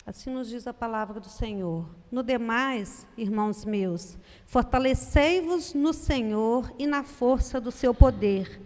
Assim nos diz a palavra do Senhor. No demais, irmãos meus, fortalecei-vos no Senhor e na força do seu poder.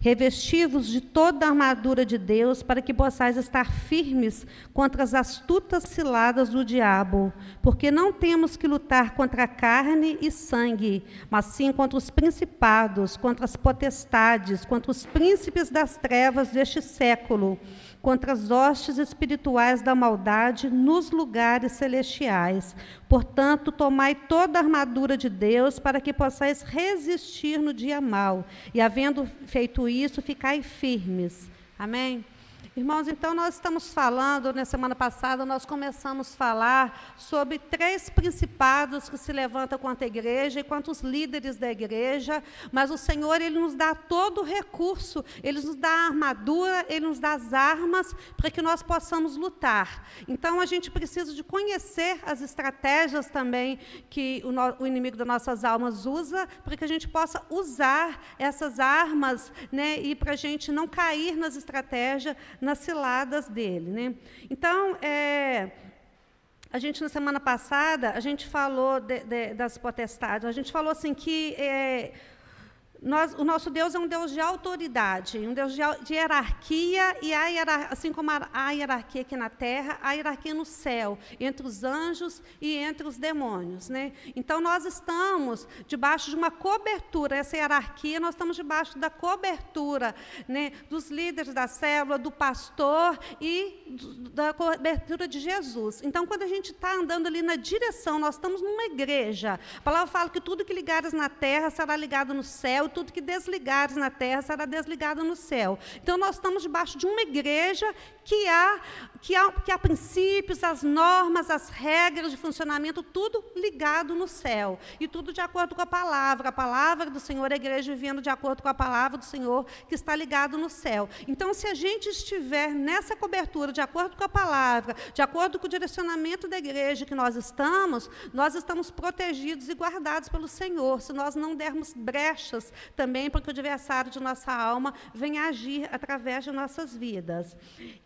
Revesti-vos de toda a armadura de Deus, para que possais estar firmes contra as astutas ciladas do diabo, porque não temos que lutar contra carne e sangue, mas sim contra os principados, contra as potestades, contra os príncipes das trevas deste século, contra as hostes espirituais da maldade nos lugares celestiais. Portanto, tomai toda a armadura de Deus, para que possais resistir no dia mau, e havendo feito isso, ficai firmes. Amém? Irmãos, então nós estamos falando, na semana passada, nós começamos a falar sobre 3 principados que se levantam contra a igreja e contra os líderes da igreja, mas o Senhor, Ele nos dá todo o recurso, Ele nos dá a armadura, Ele nos dá as armas para que nós possamos lutar. Então, a gente precisa de conhecer as estratégias também que o inimigo das nossas almas usa, para que a gente possa usar essas armas, né, e para a gente não cair nas estratégias, nas ciladas dele, né? Então, a gente, na semana passada, a gente falou das potestades, a gente falou assim que o nosso Deus é um Deus de autoridade, um Deus de hierarquia, e assim como há hierarquia aqui na terra, há hierarquia no céu, entre os anjos e entre os demônios, né? Então, nós estamos debaixo de uma cobertura, essa hierarquia, nós estamos debaixo da cobertura, né, dos líderes da célula, do pastor e da cobertura de Jesus. Então, quando a gente está andando ali na direção, nós estamos numa igreja, a palavra fala que tudo que ligares na terra será ligado no céu, tudo que desligares na terra será desligado no céu. Então, nós estamos debaixo de uma igreja que há princípios, as normas, as regras de funcionamento, tudo ligado no céu. E tudo de acordo com a palavra do Senhor, a igreja vivendo de acordo com a palavra do Senhor, que está ligado no céu. Então, se a gente estiver nessa cobertura, de acordo com a palavra, de acordo com o direcionamento da igreja que nós estamos protegidos e guardados pelo Senhor, se nós não dermos brechas também para que o adversário de nossa alma venha agir através de nossas vidas.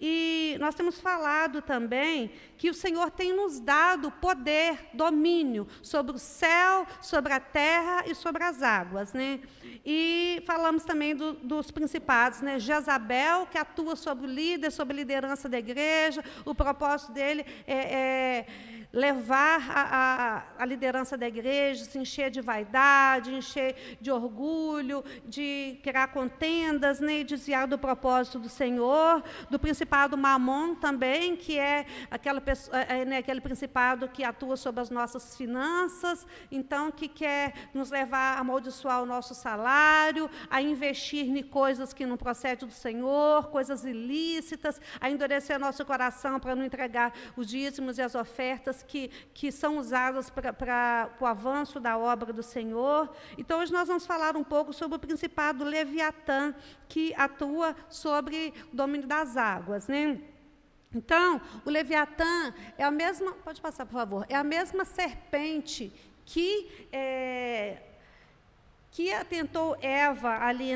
E nós temos falado também que o Senhor tem nos dado poder, domínio sobre o céu, sobre a terra e sobre as águas, né? E falamos também dos principados, né? Jezabel, que atua sobre o líder, sobre a liderança da igreja, o propósito dele é levar a liderança da igreja, se encher de vaidade, encher de orgulho, de criar contendas, né, e desviar do propósito do Senhor, do principado Mamon também, que é aquele principado que atua sobre as nossas finanças, então que quer nos levar a amaldiçoar o nosso salário, a investir em coisas que não procedem do Senhor, coisas ilícitas, a endurecer nosso coração para não entregar os dízimos e as ofertas que são usadas para o avanço da obra do Senhor. Então, hoje nós vamos falar um pouco sobre o principado Leviatã, que atua sobre o domínio das águas, né? Então, o Leviatã é a mesma... Pode passar, por favor. É a mesma serpente que atentou Eva ali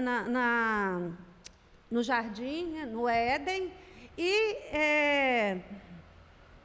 no jardim, né, no Éden, e...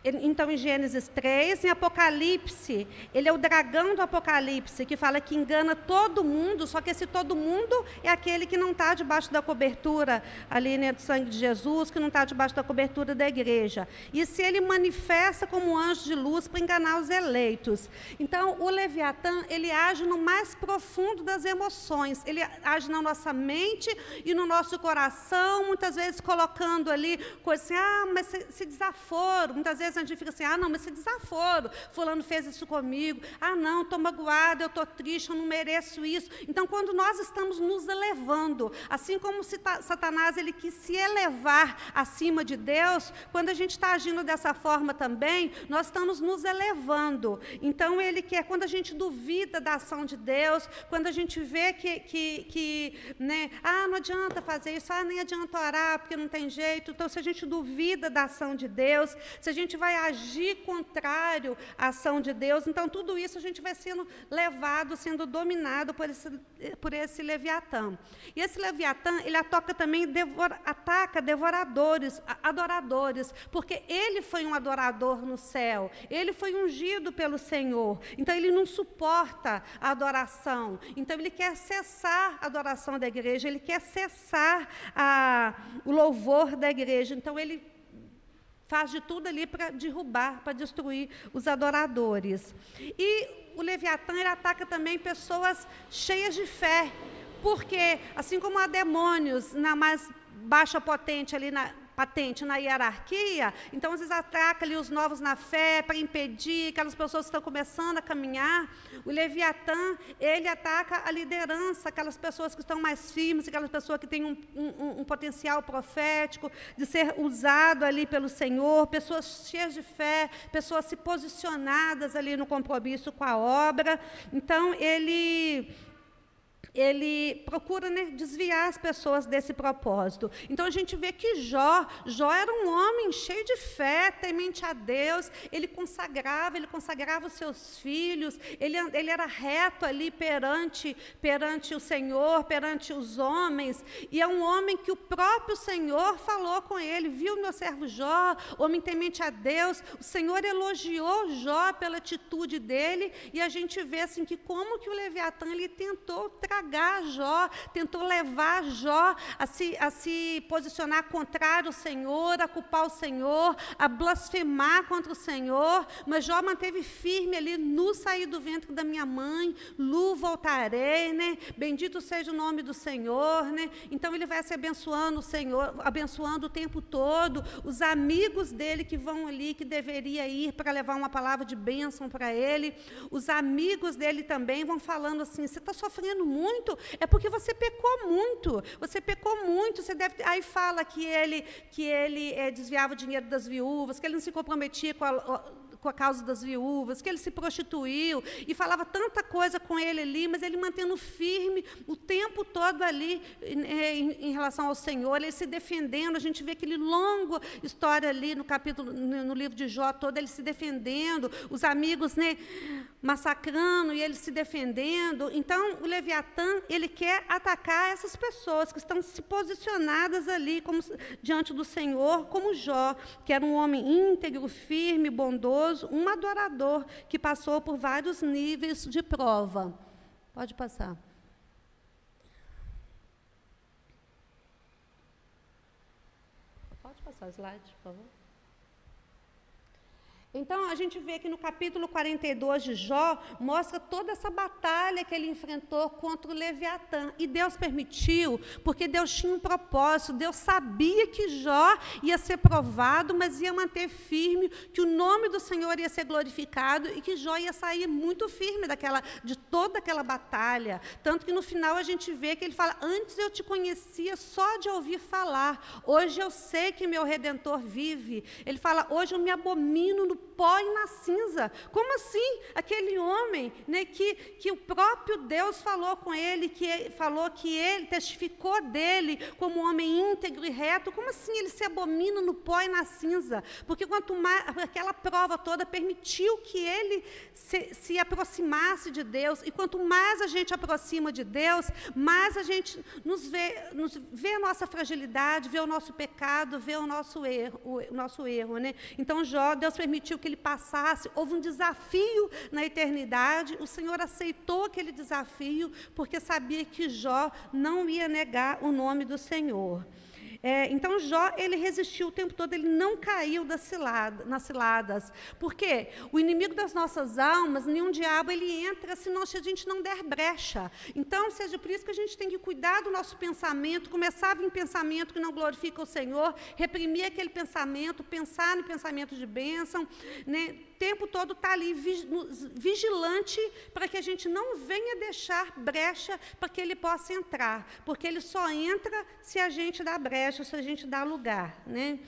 Então, em Gênesis 3, em Apocalipse, ele é o dragão do Apocalipse, que fala que engana todo mundo, só que esse todo mundo é aquele que não está debaixo da cobertura ali, né, do sangue de Jesus, que não está debaixo da cobertura da igreja. E se ele manifesta como anjo de luz para enganar os eleitos. Então, o Leviatã, ele age no mais profundo das emoções, ele age na nossa mente e no nosso coração, muitas vezes colocando ali coisas assim, mas esse desaforo, muitas vezes a gente fica assim, não, mas esse desaforo, fulano fez isso comigo, não, estou magoada, eu estou triste, eu não mereço isso. Então, quando nós estamos nos elevando, assim como Satanás, ele quis se elevar acima de Deus, quando a gente está agindo dessa forma também, nós estamos nos elevando. Então, ele quer, quando a gente duvida da ação de Deus, quando a gente vê né, não adianta fazer isso, nem adianta orar, porque não tem jeito. Então, se a gente duvida da ação de Deus, se a gente vai agir contrário à ação de Deus. Então, tudo isso a gente vai sendo levado, sendo dominado por esse Leviatã. E esse Leviatã, ele ataca também, ataca devoradores, adoradores, porque ele foi um adorador no céu, ele foi ungido pelo Senhor, então ele não suporta a adoração, então ele quer cessar a adoração da igreja, ele quer cessar o louvor da igreja, então ele faz de tudo ali para derrubar, para destruir os adoradores. E o Leviatã, ele ataca também pessoas cheias de fé, porque, assim como há demônios na mais baixa patente na hierarquia, então às vezes ataca ali os novos na fé para impedir aquelas pessoas que estão começando a caminhar. O Leviatã, ele ataca a liderança, aquelas pessoas que estão mais firmes, aquelas pessoas que têm um potencial profético de ser usado ali pelo Senhor, pessoas cheias de fé, pessoas se posicionadas ali no compromisso com a obra. Então, ele procura, né, desviar as pessoas desse propósito. Então, a gente vê que Jó era um homem cheio de fé, temente a Deus, ele consagrava os seus filhos, ele era reto ali perante o Senhor, perante os homens, e é um homem que o próprio Senhor falou com ele, viu meu servo Jó, homem temente a Deus, o Senhor elogiou Jó pela atitude dele, e a gente vê assim, que como que o Leviatã, ele tentou tragar Jó, tentou levar Jó a se posicionar contrário ao Senhor, a culpar o Senhor, a blasfemar contra o Senhor, mas Jó manteve firme ali, nu saí do ventre da minha mãe, nu voltarei, né? Bendito seja o nome do Senhor, né? Então ele vai se abençoando o Senhor, abençoando o tempo todo, os amigos dele que vão ali, que deveria ir para levar uma palavra de bênção para ele, os amigos dele também vão falando assim, você está sofrendo muito, é porque você pecou muito, você deve... Aí fala que ele desviava o dinheiro das viúvas, que ele não se comprometia com a causa das viúvas, que ele se prostituiu, e falava tanta coisa com ele ali, mas ele mantendo firme o tempo todo ali em relação ao Senhor, ele se defendendo, a gente vê aquele longo história ali no livro de Jó todo, ele se defendendo, os amigos, né, massacrando, e ele se defendendo. Então, o Leviatã, ele quer atacar essas pessoas que estão se posicionadas ali diante do Senhor, como Jó, que era um homem íntegro, firme, bondoso, um adorador que passou por vários níveis de prova. Pode passar. Pode passar o slide, por favor. Então, a gente vê que no capítulo 42 de Jó, mostra toda essa batalha que ele enfrentou contra o Leviatã. E Deus permitiu, porque Deus tinha um propósito, Deus sabia que Jó ia ser provado, mas ia manter firme, que o nome do Senhor ia ser glorificado e que Jó ia sair muito firme de toda aquela batalha. Tanto que no final a gente vê que ele fala, antes eu te conhecia só de ouvir falar, hoje eu sei que meu Redentor vive. Ele fala, hoje eu me abomino no pó e na cinza. Como assim? Aquele homem, né, que o próprio Deus falou com ele, falou que ele testificou dele como um homem íntegro e reto, como assim ele se abomina no pó e na cinza? Porque quanto mais, aquela prova toda permitiu que ele se aproximasse de Deus, e quanto mais a gente aproxima de Deus, mais a gente vê a nossa fragilidade, vê o nosso pecado, vê o nosso erro, né? Então, Deus permitiu que ele passasse, houve um desafio na eternidade, o Senhor aceitou aquele desafio, porque sabia que Jó não ia negar o nome do Senhor. Então, Jó, ele resistiu o tempo todo, ele não caiu nas ciladas. Por quê? O inimigo das nossas almas, nenhum diabo, ele entra se a gente não der brecha. Então, seja por isso que a gente tem que cuidar do nosso pensamento, começar a vir pensamento que não glorifica o Senhor, reprimir aquele pensamento, pensar no pensamento de bênção, né? O tempo todo está ali vigilante para que a gente não venha deixar brecha para que ele possa entrar, porque ele só entra se a gente dá brecha, se a gente dá lugar, né?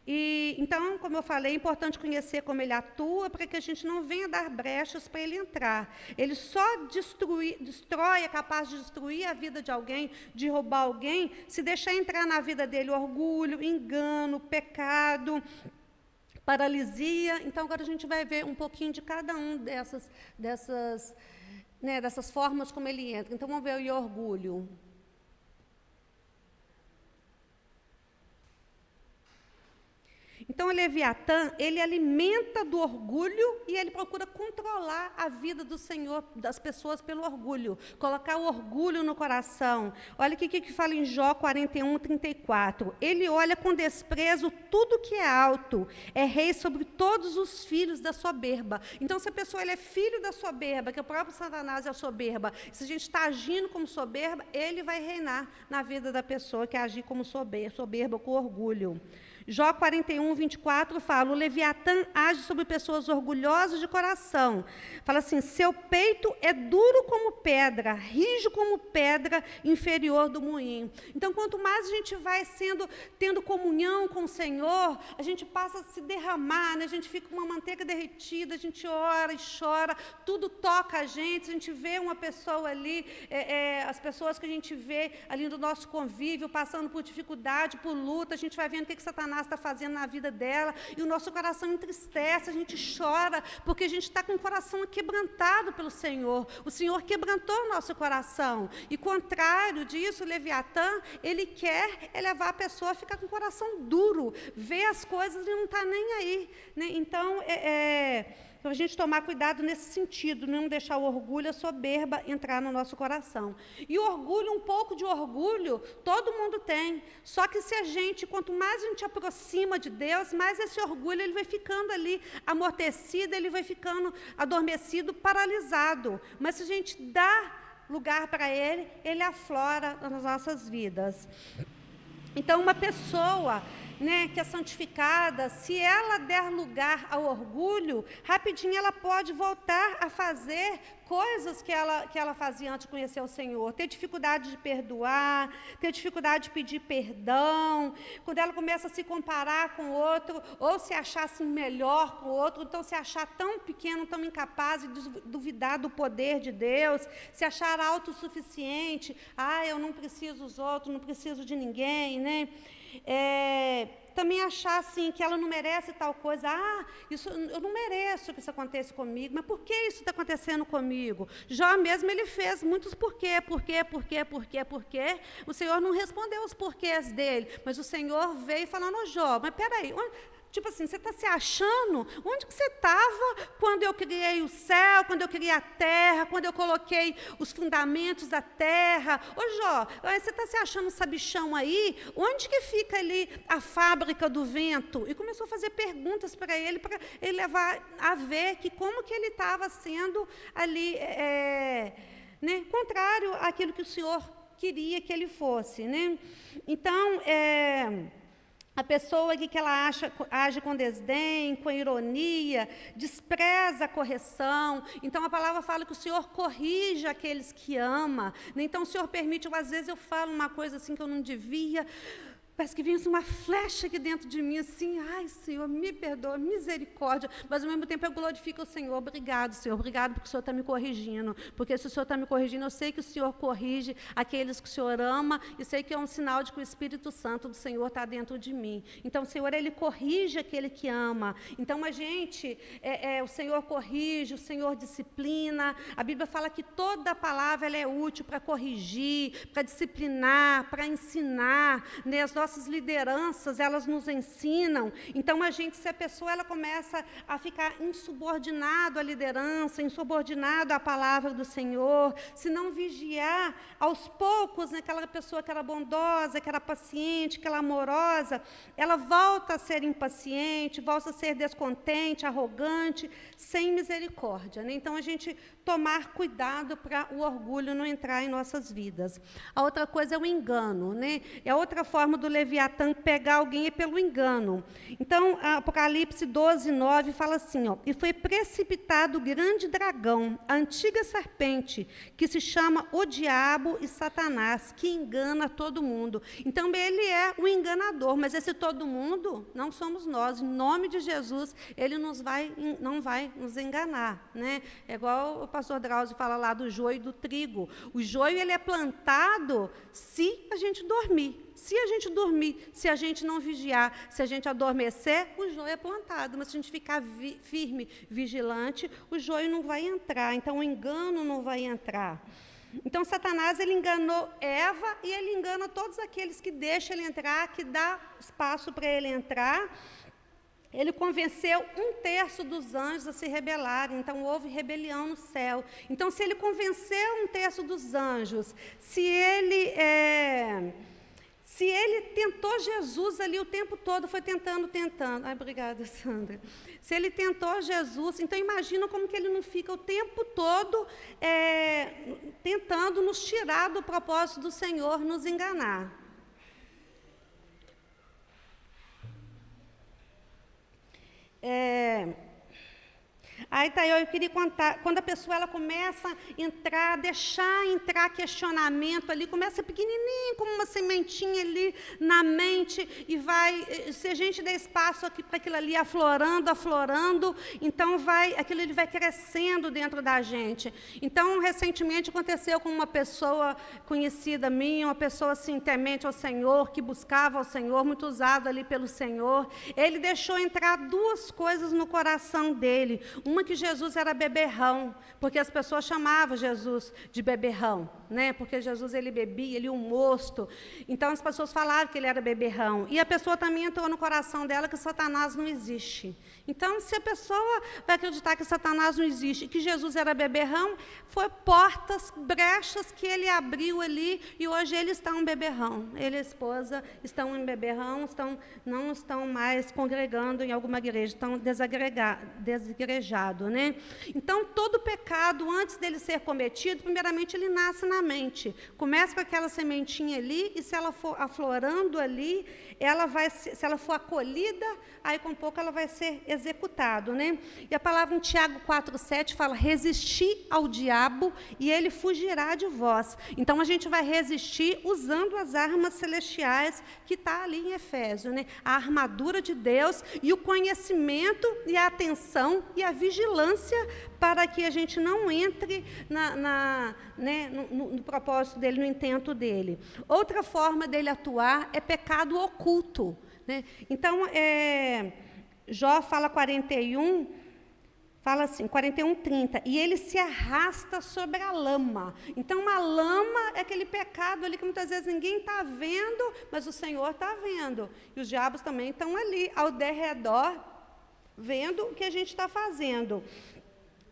E, então, como eu falei, é importante conhecer como ele atua para que a gente não venha dar brechas para ele entrar. Ele só destrói, é capaz de destruir a vida de alguém, de roubar alguém, se deixar entrar na vida dele orgulho, engano, pecado, paralisia. Então, agora a gente vai ver um pouquinho de cada um dessas formas como ele entra. Então, vamos ver o orgulho. Então, o Leviatã, ele alimenta do orgulho e ele procura controlar a vida do Senhor, das pessoas pelo orgulho, colocar o orgulho no coração. Olha o que fala em Jó 41, 34. Ele olha com desprezo tudo que é alto, é rei sobre todos os filhos da soberba. Então, se a pessoa ele é filho da soberba, que o próprio Satanás é a soberba, se a gente está agindo como soberba, ele vai reinar na vida da pessoa que agir como soberba com orgulho. Jó 41, 24 fala, o Leviatã age sobre pessoas orgulhosas de coração. Fala assim, seu peito é duro como pedra, rijo como pedra inferior do moinho. Então, quanto mais a gente vai tendo comunhão com o Senhor, a gente passa a se derramar, né? A gente fica com uma manteiga derretida, a gente ora e chora, tudo toca a gente vê uma pessoa ali, as pessoas que a gente vê ali no nosso convívio, passando por dificuldade, por luta, a gente vai vendo o que Satanás está fazendo na vida dela, e o nosso coração entristece, a gente chora, porque a gente está com o coração quebrantado pelo Senhor. O Senhor quebrantou o nosso coração. E contrário disso, o Leviatã, ele quer levar a pessoa a ficar com o coração duro, ver as coisas e não está nem aí, né? Então, a gente tomar cuidado nesse sentido, não deixar o orgulho, a soberba entrar no nosso coração. E o orgulho, um pouco de orgulho, todo mundo tem. Só que quanto mais a gente aproxima de Deus, mais esse orgulho ele vai ficando ali amortecido, ele vai ficando adormecido, paralisado. Mas se a gente dá lugar para ele, ele aflora nas nossas vidas. Então, uma pessoa, né, que é santificada, se ela der lugar ao orgulho, rapidinho ela pode voltar a fazer coisas que ela fazia antes de conhecer o Senhor, ter dificuldade de perdoar, ter dificuldade de pedir perdão, quando ela começa a se comparar com o outro, ou se achar assim melhor com o outro, então se achar tão pequeno, tão incapaz e duvidar do poder de Deus, se achar autossuficiente, eu não preciso dos outros, não preciso de ninguém, né? Também achar assim que ela não merece tal coisa, eu não mereço que isso aconteça comigo, mas por que isso está acontecendo comigo? Jó mesmo ele fez muitos porquê, o Senhor não respondeu os porquês dele, mas o Senhor veio falando, Jó, mas peraí, tipo assim, você está se achando? Onde que você estava quando eu criei o céu, quando eu criei a terra, quando eu coloquei os fundamentos da terra? Jó, você está se achando sabichão aí? Onde que fica ali a fábrica do vento? E começou a fazer perguntas para ele levar a ver que como que ele estava sendo ali, né, contrário àquilo que o Senhor queria que ele fosse, né? Então, a pessoa que ela age com desdém, com ironia, despreza a correção. Então, a palavra fala que o Senhor corrige aqueles que ama. Então, o Senhor permite, às vezes eu falo uma coisa assim que eu não devia, parece que vinha uma flecha aqui dentro de mim, assim, Senhor, me perdoa, misericórdia, mas ao mesmo tempo eu glorifico o Senhor, obrigado, Senhor, obrigado porque o Senhor está me corrigindo, porque se o Senhor está me corrigindo, eu sei que o Senhor corrige aqueles que o Senhor ama, e sei que é um sinal de que o Espírito Santo do Senhor está dentro de mim. Então, o Senhor, Ele corrige aquele que ama. Então, a gente, o Senhor corrige, o Senhor disciplina. A Bíblia fala que toda a palavra ela é útil para corrigir, para disciplinar, para ensinar, né? As nossas lideranças, elas nos ensinam. Então, se a pessoa ela começa a ficar insubordinado à liderança, insubordinado à palavra do Senhor, se não vigiar, aos poucos, né, aquela pessoa que era bondosa, que era paciente, que era amorosa, ela volta a ser impaciente, volta a ser descontente, arrogante, sem misericórdia, né? Então, a gente tomar cuidado para o orgulho não entrar em nossas vidas. A outra coisa é o engano, né? É a outra forma do Leviatã pegar alguém pelo engano. Então, Apocalipse 12, 9 fala assim, e foi precipitado o grande dragão, a antiga serpente, que se chama o diabo e Satanás, que engana todo mundo. Então, ele é o enganador, mas esse todo mundo não somos nós. Em nome de Jesus, ele não vai nos enganar, né? É igual o pastor Drauzio fala lá do joio e do trigo. O joio ele é plantado se a gente dormir. Se a gente dormir, se a gente não vigiar, se a gente adormecer, o joio é plantado. Mas se a gente ficar firme, vigilante, o joio não vai entrar. Então, o engano não vai entrar. Então, Satanás, ele enganou Eva e ele engana todos aqueles que deixam ele entrar, que dá espaço para ele entrar. Ele convenceu 1/3 dos anjos a se rebelarem, então houve rebelião no céu. Então, se ele convenceu 1/3 dos anjos, se ele tentou Jesus ali o tempo todo, foi tentando. Ai, obrigada, Sandra. Se ele tentou Jesus, então imagina como que ele não fica o tempo todo tentando nos tirar do propósito do Senhor, nos enganar. Aí tá, eu queria contar, quando a pessoa ela começa a entrar, deixar entrar questionamento ali, começa pequenininho, como uma sementinha ali na mente, e vai, se a gente der espaço para aquilo ali aflorando, então aquilo ali vai crescendo dentro da gente. Então, recentemente aconteceu com uma pessoa conhecida minha, uma pessoa assim, temente ao Senhor, que buscava ao Senhor, muito usado ali pelo Senhor. Ele deixou entrar 2 coisas no coração dele. Uma que Jesus era beberrão, porque as pessoas chamavam Jesus de beberrão, né? Porque Jesus ele bebia, ele um mosto. Então as pessoas falavam que ele era beberrão. E a pessoa também entrou no coração dela que Satanás não existe. Então, se a pessoa vai acreditar que Satanás não existe e que Jesus era beberrão, foi portas, brechas que ele abriu ali e hoje ele está um beberrão. Ele e a esposa estão em beberrão, não estão mais congregando em alguma igreja, estão desigrejados, né? Então, todo pecado, antes dele ser cometido, primeiramente ele nasce na mente. Começa com aquela sementinha ali e se ela for aflorando ali, se ela for acolhida, aí com pouco ela vai ser executado, né? E a palavra em Tiago 4,7 fala, resistir ao diabo e ele fugirá de vós. Então, a gente vai resistir usando as armas celestiais que está ali em Efésios, né? A armadura de Deus e o conhecimento e a atenção e a vigilância para que a gente não entre no propósito dele, no intento dele. Outra forma dele atuar é pecado oculto, né? Então, Jó fala 41, fala assim, 41:30, e ele se arrasta sobre a lama. Então, a lama é aquele pecado ali que muitas vezes ninguém está vendo, mas o Senhor está vendo. E os diabos também estão ali, ao derredor, vendo o que a gente está fazendo.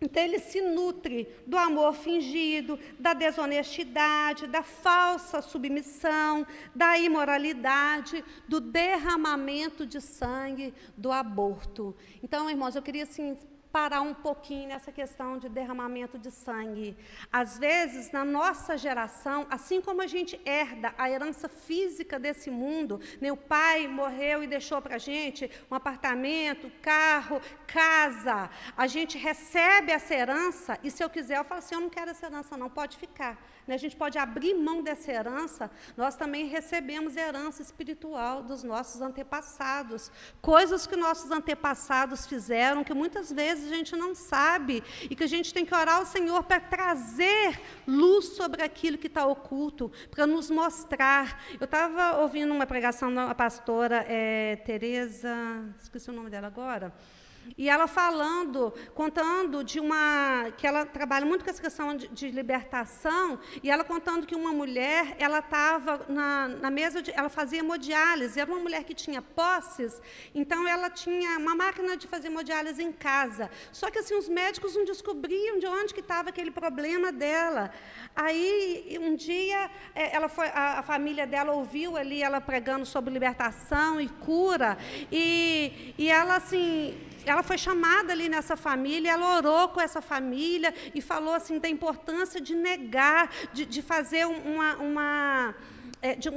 Então, ele se nutre do amor fingido, da desonestidade, da falsa submissão, da imoralidade, do derramamento de sangue, do aborto. Então, irmãos, eu queria assim, parar um pouquinho nessa questão de derramamento de sangue. Às vezes, na nossa geração, assim como a gente herda a herança física desse mundo, né, o pai morreu e deixou para a gente um apartamento, carro, casa, a gente recebe essa herança e se eu quiser, eu falo assim, eu não quero essa herança não, pode ficar. Né, a gente pode abrir mão dessa herança, nós também recebemos herança espiritual dos nossos antepassados, coisas que nossos antepassados fizeram, que muitas vezes a gente não sabe, e que a gente tem que orar ao Senhor para trazer luz sobre aquilo que está oculto, para nos mostrar. Eu estava ouvindo uma pregação da pastora Tereza, esqueci o nome dela agora, e ela contando de que ela trabalha muito com essa questão de libertação, e ela contando que uma mulher, ela estava na mesa, ela fazia hemodiálise, era uma mulher que tinha posses, então ela tinha uma máquina de fazer hemodiálise em casa, só que assim, os médicos não descobriam de onde que estava aquele problema dela. Aí, um dia, a família dela ouviu ali, ela pregando sobre libertação e cura, e ela assim... Ela foi chamada ali nessa família, ela orou com essa família e falou assim da importância de negar, de fazer uma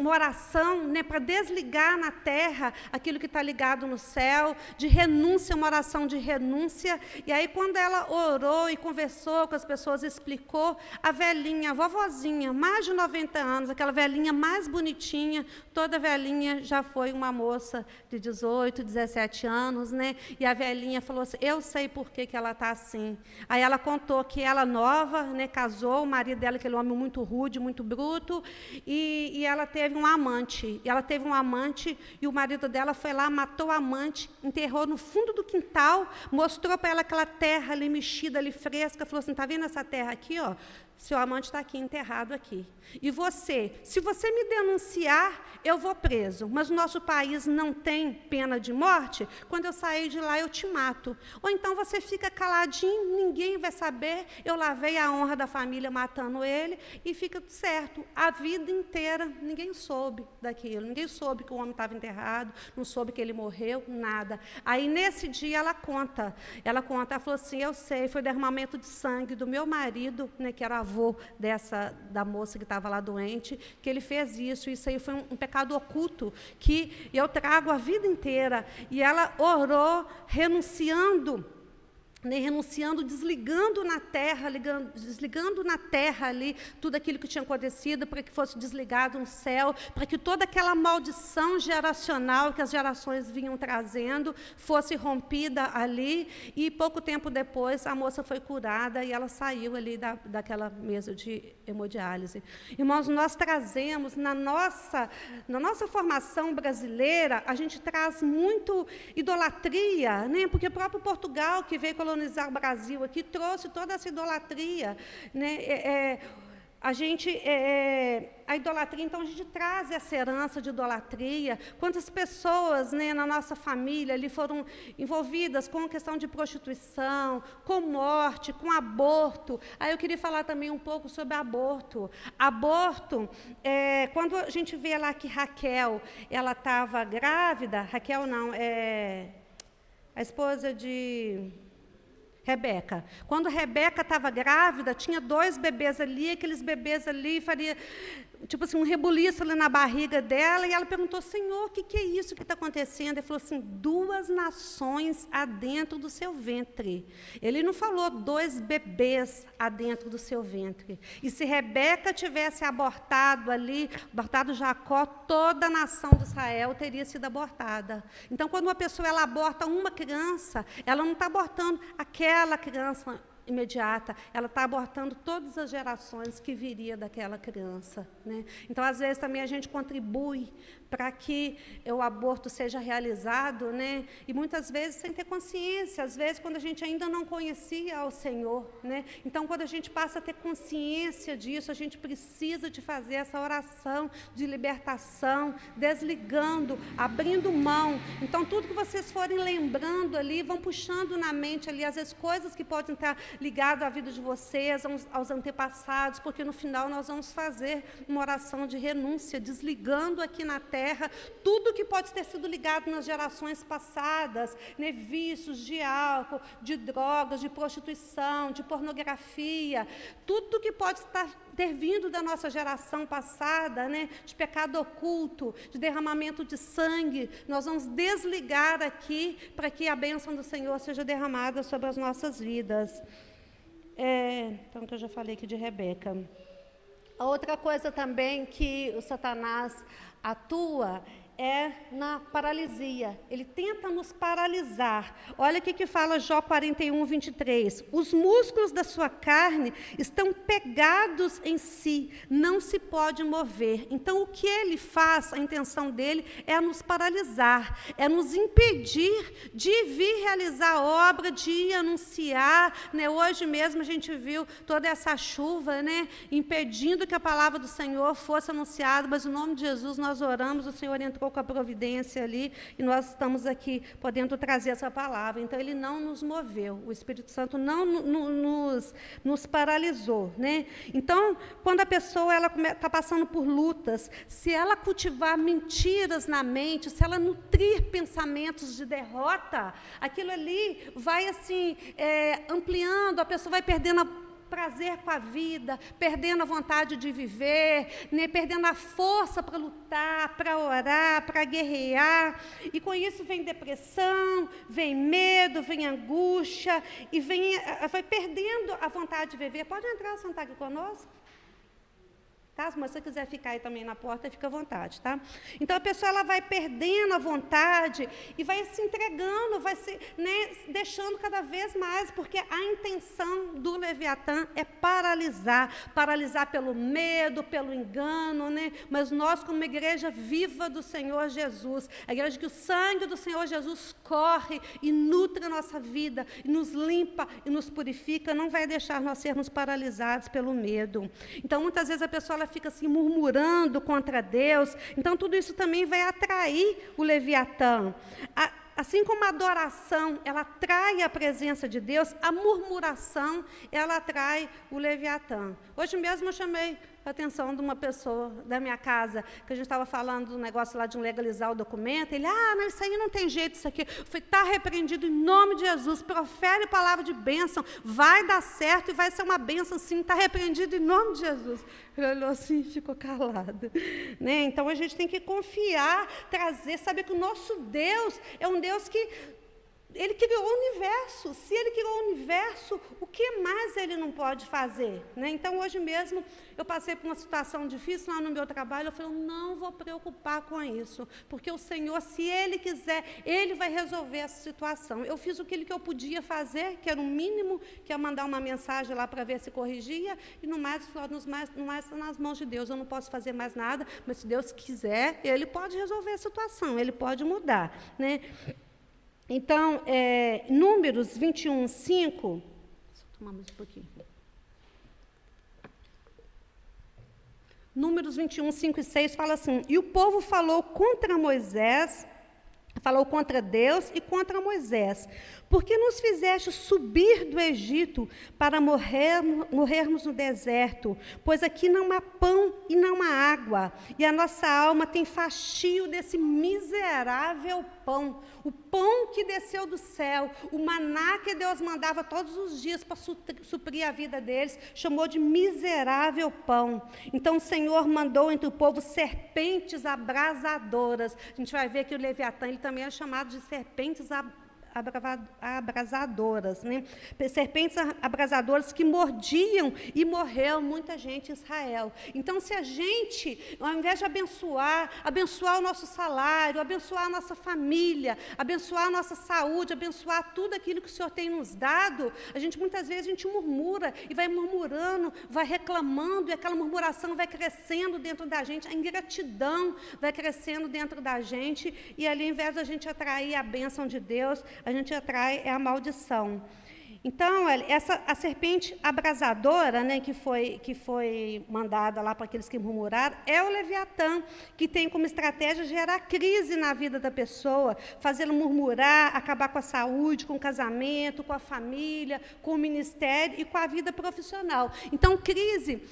oração, né, para desligar na terra aquilo que está ligado no céu, de renúncia, uma oração de renúncia. E aí, quando ela orou e conversou com as pessoas, explicou, a velhinha, a vovozinha, mais de 90 anos, aquela velhinha mais bonitinha, toda velhinha já foi uma moça de 18, 17 anos, né? E a velhinha falou assim, eu sei por que ela está assim. Aí ela contou que ela nova, né, casou, o marido dela, aquele homem muito rude, muito bruto, e ela teve um amante. E ela teve um amante e o marido dela foi lá, matou o amante, enterrou no fundo do quintal, mostrou para ela aquela terra ali mexida, ali fresca, falou assim, está vendo essa terra aqui, ó? Seu amante está aqui, enterrado aqui. E você, se você me denunciar, eu vou preso. Mas o nosso país não tem pena de morte. Quando eu sair de lá, eu te mato. Ou então você fica caladinho, ninguém vai saber. Eu lavei a honra da família matando ele e fica tudo certo. A vida inteira, ninguém soube daquilo. Ninguém soube que o homem estava enterrado, não soube que ele morreu, nada. Aí, nesse dia, ela ela falou assim, eu sei, foi derramamento de sangue do meu marido, né, que era avô da moça que estava lá doente, que ele fez isso. Isso aí foi um pecado oculto que eu trago a vida inteira. E ela orou, renunciando, desligando na terra, desligando na terra ali tudo aquilo que tinha acontecido, para que fosse desligado no céu, para que toda aquela maldição geracional que as gerações vinham trazendo fosse rompida ali, e pouco tempo depois a moça foi curada e ela saiu ali daquela mesa de hemodiálise. Irmãos, nós trazemos na nossa formação brasileira, a gente traz muito idolatria, né? Porque o próprio Portugal, que veio colonizar o Brasil aqui, trouxe toda essa idolatria, né? A idolatria, então a gente traz essa herança de idolatria. Quantas pessoas, né, na nossa família ali foram envolvidas com a questão de prostituição, com morte, com aborto. Aí eu queria falar também um pouco sobre aborto. Aborto, quando a gente vê lá que Raquel, ela estava grávida, Raquel não, a esposa de Rebeca. Quando Rebeca estava grávida, tinha 2 bebês ali, aqueles bebês ali faria, tipo assim, um rebuliço ali na barriga dela, e ela perguntou, Senhor, o que é isso que está acontecendo? Ele falou assim, 2 nações adentro do seu ventre. Ele não falou 2 bebês adentro do seu ventre. E se Rebeca tivesse abortado ali, abortado Jacó, toda a nação de Israel teria sido abortada. Então, quando uma pessoa ela aborta uma criança, ela não está abortando aquela criança imediata, ela está abortando todas as gerações que viria daquela criança, né? Então, às vezes, também a gente contribui para que o aborto seja realizado, né? E muitas vezes sem ter consciência, às vezes quando a gente ainda não conhecia ao Senhor, né? Então, quando a gente passa a ter consciência disso, a gente precisa de fazer essa oração de libertação, desligando, abrindo mão. Então, tudo que vocês forem lembrando ali, vão puxando na mente ali, às vezes, coisas que podem estar ligadas à vida de vocês, aos antepassados, porque no final nós vamos fazer uma oração de renúncia, desligando aqui na terra tudo que pode ter sido ligado nas gerações passadas, né, vícios de álcool, de drogas, de prostituição, de pornografia, tudo que pode ter vindo da nossa geração passada, né, de pecado oculto, de derramamento de sangue, nós vamos desligar aqui para que a bênção do Senhor seja derramada sobre as nossas vidas. Então, que eu já falei aqui de Rebeca. A outra coisa também que o Satanás atua é na paralisia. Ele tenta nos paralisar. Olha o que fala Jó 41, 23. Os músculos da sua carne estão pegados em si, não se pode mover. Então, o que ele faz, a intenção dele, é nos paralisar, é nos impedir de vir realizar a obra, de ir anunciar, né? Hoje mesmo a gente viu toda essa chuva, né, impedindo que a palavra do Senhor fosse anunciada, mas em nome de Jesus nós oramos, o Senhor entrou com a providência ali, e nós estamos aqui podendo trazer essa palavra. Então, ele não nos moveu, o Espírito Santo não nos paralisou, né? Então, quando a pessoa está passando por lutas, se ela cultivar mentiras na mente, se ela nutrir pensamentos de derrota, aquilo ali vai assim, ampliando, a pessoa vai perdendo prazer com a vida, perdendo a vontade de viver, né, perdendo a força para lutar, para orar, para guerrear, e com isso vem depressão, vem medo, vem angústia, e vai perdendo a vontade de viver. Pode entrar, sentar aqui conosco? Tá? Mas se você quiser ficar aí também na porta, fica à vontade, tá? Então, a pessoa ela vai perdendo a vontade e vai se entregando, vai se, né, deixando cada vez mais, porque a intenção do Leviatã é paralisar pelo medo, pelo engano, né? Mas nós, como igreja viva do Senhor Jesus, a igreja que o sangue do Senhor Jesus corre e nutre a nossa vida, e nos limpa e nos purifica, não vai deixar nós sermos paralisados pelo medo. Então, muitas vezes a pessoa ela fica assim murmurando contra Deus, então tudo isso também vai atrair o Leviatã. Assim como a adoração, ela atrai a presença de Deus, a murmuração, ela atrai o Leviatã. Hoje mesmo eu chamei a atenção de uma pessoa da minha casa, que a gente estava falando do negócio lá de legalizar o documento, ele, não, isso aí não tem jeito, isso aqui. Eu falei, está repreendido em nome de Jesus, profere palavra de bênção, vai dar certo e vai ser uma bênção sim, está repreendido em nome de Jesus. Ele olhou assim e ficou calado. Né? Então, a gente tem que confiar, trazer, saber que o nosso Deus é um Deus que Ele criou o universo. Se Ele criou o universo, o que mais Ele não pode fazer? Né? Então, hoje mesmo, eu passei por uma situação difícil lá no meu trabalho, eu falei, eu não vou preocupar com isso, porque o Senhor, se Ele quiser, Ele vai resolver essa situação. Eu fiz aquilo que eu podia fazer, que era o mínimo, que é mandar uma mensagem lá para ver se corrigia, e no mais está nas mãos de Deus, eu não posso fazer mais nada, mas se Deus quiser, Ele pode resolver a situação, Ele pode mudar. Né? Então, Números 21, 5. Deixa eu tomar mais um pouquinho. Números 21, 5 e 6 fala assim: e o povo falou contra Moisés, falou contra Deus e contra Moisés. Porque nos fizeste subir do Egito para morrermos no deserto? Pois aqui não há pão e não há água, e a nossa alma tem fastio desse miserável pão. O pão que desceu do céu, o maná que Deus mandava todos os dias para suprir a vida deles, chamou de miserável pão. Então o Senhor mandou entre o povo serpentes abrasadoras. A gente vai ver que o Leviatã ele também é chamado de serpentes abrasadoras, né? Serpentes abrasadoras que mordiam e morreu muita gente em Israel. Então, se a gente, ao invés de abençoar o nosso salário, abençoar a nossa família, abençoar a nossa saúde, abençoar tudo aquilo que o Senhor tem nos dado, muitas vezes a gente murmura e vai murmurando, vai reclamando, e aquela murmuração vai crescendo dentro da gente, a ingratidão vai crescendo dentro da gente, e ali, ao invés de a gente atrair a bênção de Deus, a gente atrai a maldição. Então, a serpente abrasadora, né, que foi mandada lá para aqueles que murmuraram, é o Leviatã, que tem como estratégia gerar crise na vida da pessoa, fazê-lo murmurar, acabar com a saúde, com o casamento, com a família, com o ministério e com a vida profissional. Então, crise...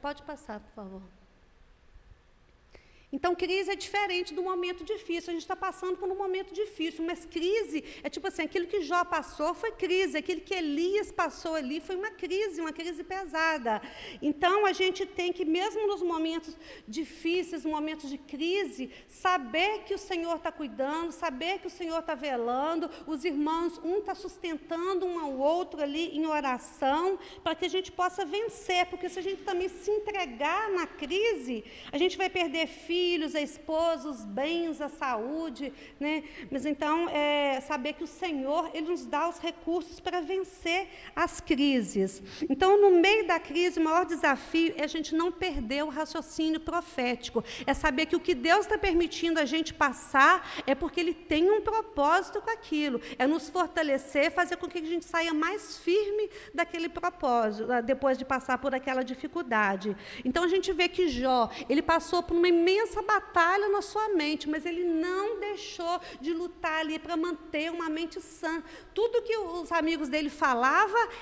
pode passar, por favor. Então, crise é diferente do momento difícil. A gente está passando por um momento difícil, mas crise é tipo assim, aquilo que Jó passou foi crise, aquilo que Elias passou ali foi uma crise pesada. Então, a gente tem que, mesmo nos momentos difíceis, momentos de crise, saber que o Senhor está cuidando, saber que o Senhor está velando, os irmãos, um está sustentando um ao outro ali em oração, para que a gente possa vencer, porque se a gente também se entregar na crise, a gente vai perder filhos, a esposa, os bens, a saúde, né? Mas então, saber que o Senhor, Ele nos dá os recursos para vencer as crises. Então, no meio da crise, o maior desafio é a gente não perder o raciocínio profético, é saber que o que Deus está permitindo a gente passar é porque Ele tem um propósito com aquilo, é nos fortalecer, fazer com que a gente saia mais firme daquele propósito, depois de passar por aquela dificuldade. Então, a gente vê que Jó, ele passou por uma imensa batalha na sua mente, mas ele não deixou de lutar ali para manter uma mente sã. Tudo que os amigos dele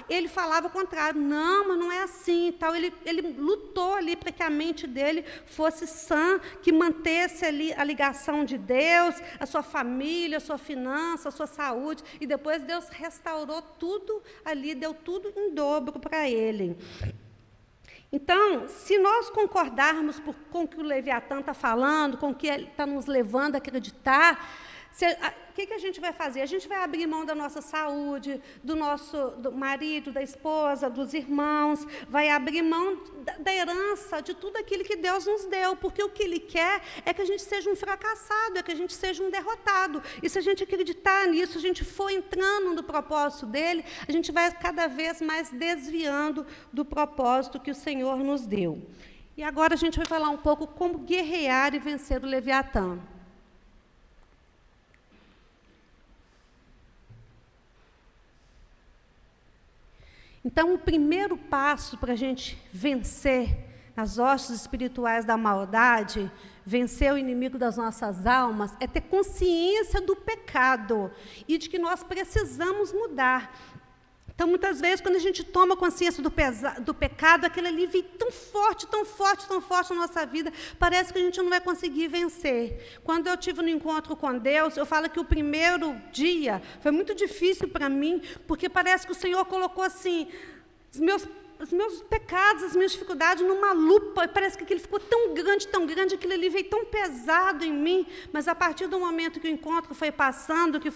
ele falava o contrário. Não, mas não é assim e tal. Ele lutou ali para que a mente dele fosse sã, que mantesse ali a ligação de Deus, a sua família, a sua finança, a sua saúde, e depois Deus restaurou tudo ali, deu tudo em dobro para ele. Então, se nós concordarmos com o que o Leviatã está falando, com o que ele está nos levando a acreditar, O que a gente vai fazer? A gente vai abrir mão da nossa saúde, do marido, da esposa, dos irmãos, vai abrir mão da herança, de tudo aquilo que Deus nos deu, porque o que Ele quer é que a gente seja um fracassado, é que a gente seja um derrotado. E se a gente acreditar nisso, a gente for entrando no propósito dEle, a gente vai cada vez mais desviando do propósito que o Senhor nos deu. E agora a gente vai falar um pouco como guerrear e vencer o Leviatã. Então, o primeiro passo para a gente vencer as hostes espirituais da maldade, vencer o inimigo das nossas almas, é ter consciência do pecado e de que nós precisamos mudar. Então, muitas vezes, quando a gente toma consciência do pecado, aquele ali vem tão forte, tão forte, tão forte na nossa vida, parece que a gente não vai conseguir vencer. Quando eu tive no encontro com Deus, eu falo que o primeiro dia foi muito difícil para mim, porque parece que o Senhor colocou assim, os meus pecados, as minhas dificuldades numa lupa, e parece que aquilo ficou tão grande, aquilo ali veio tão pesado em mim, mas a partir do momento que o encontro foi passando, que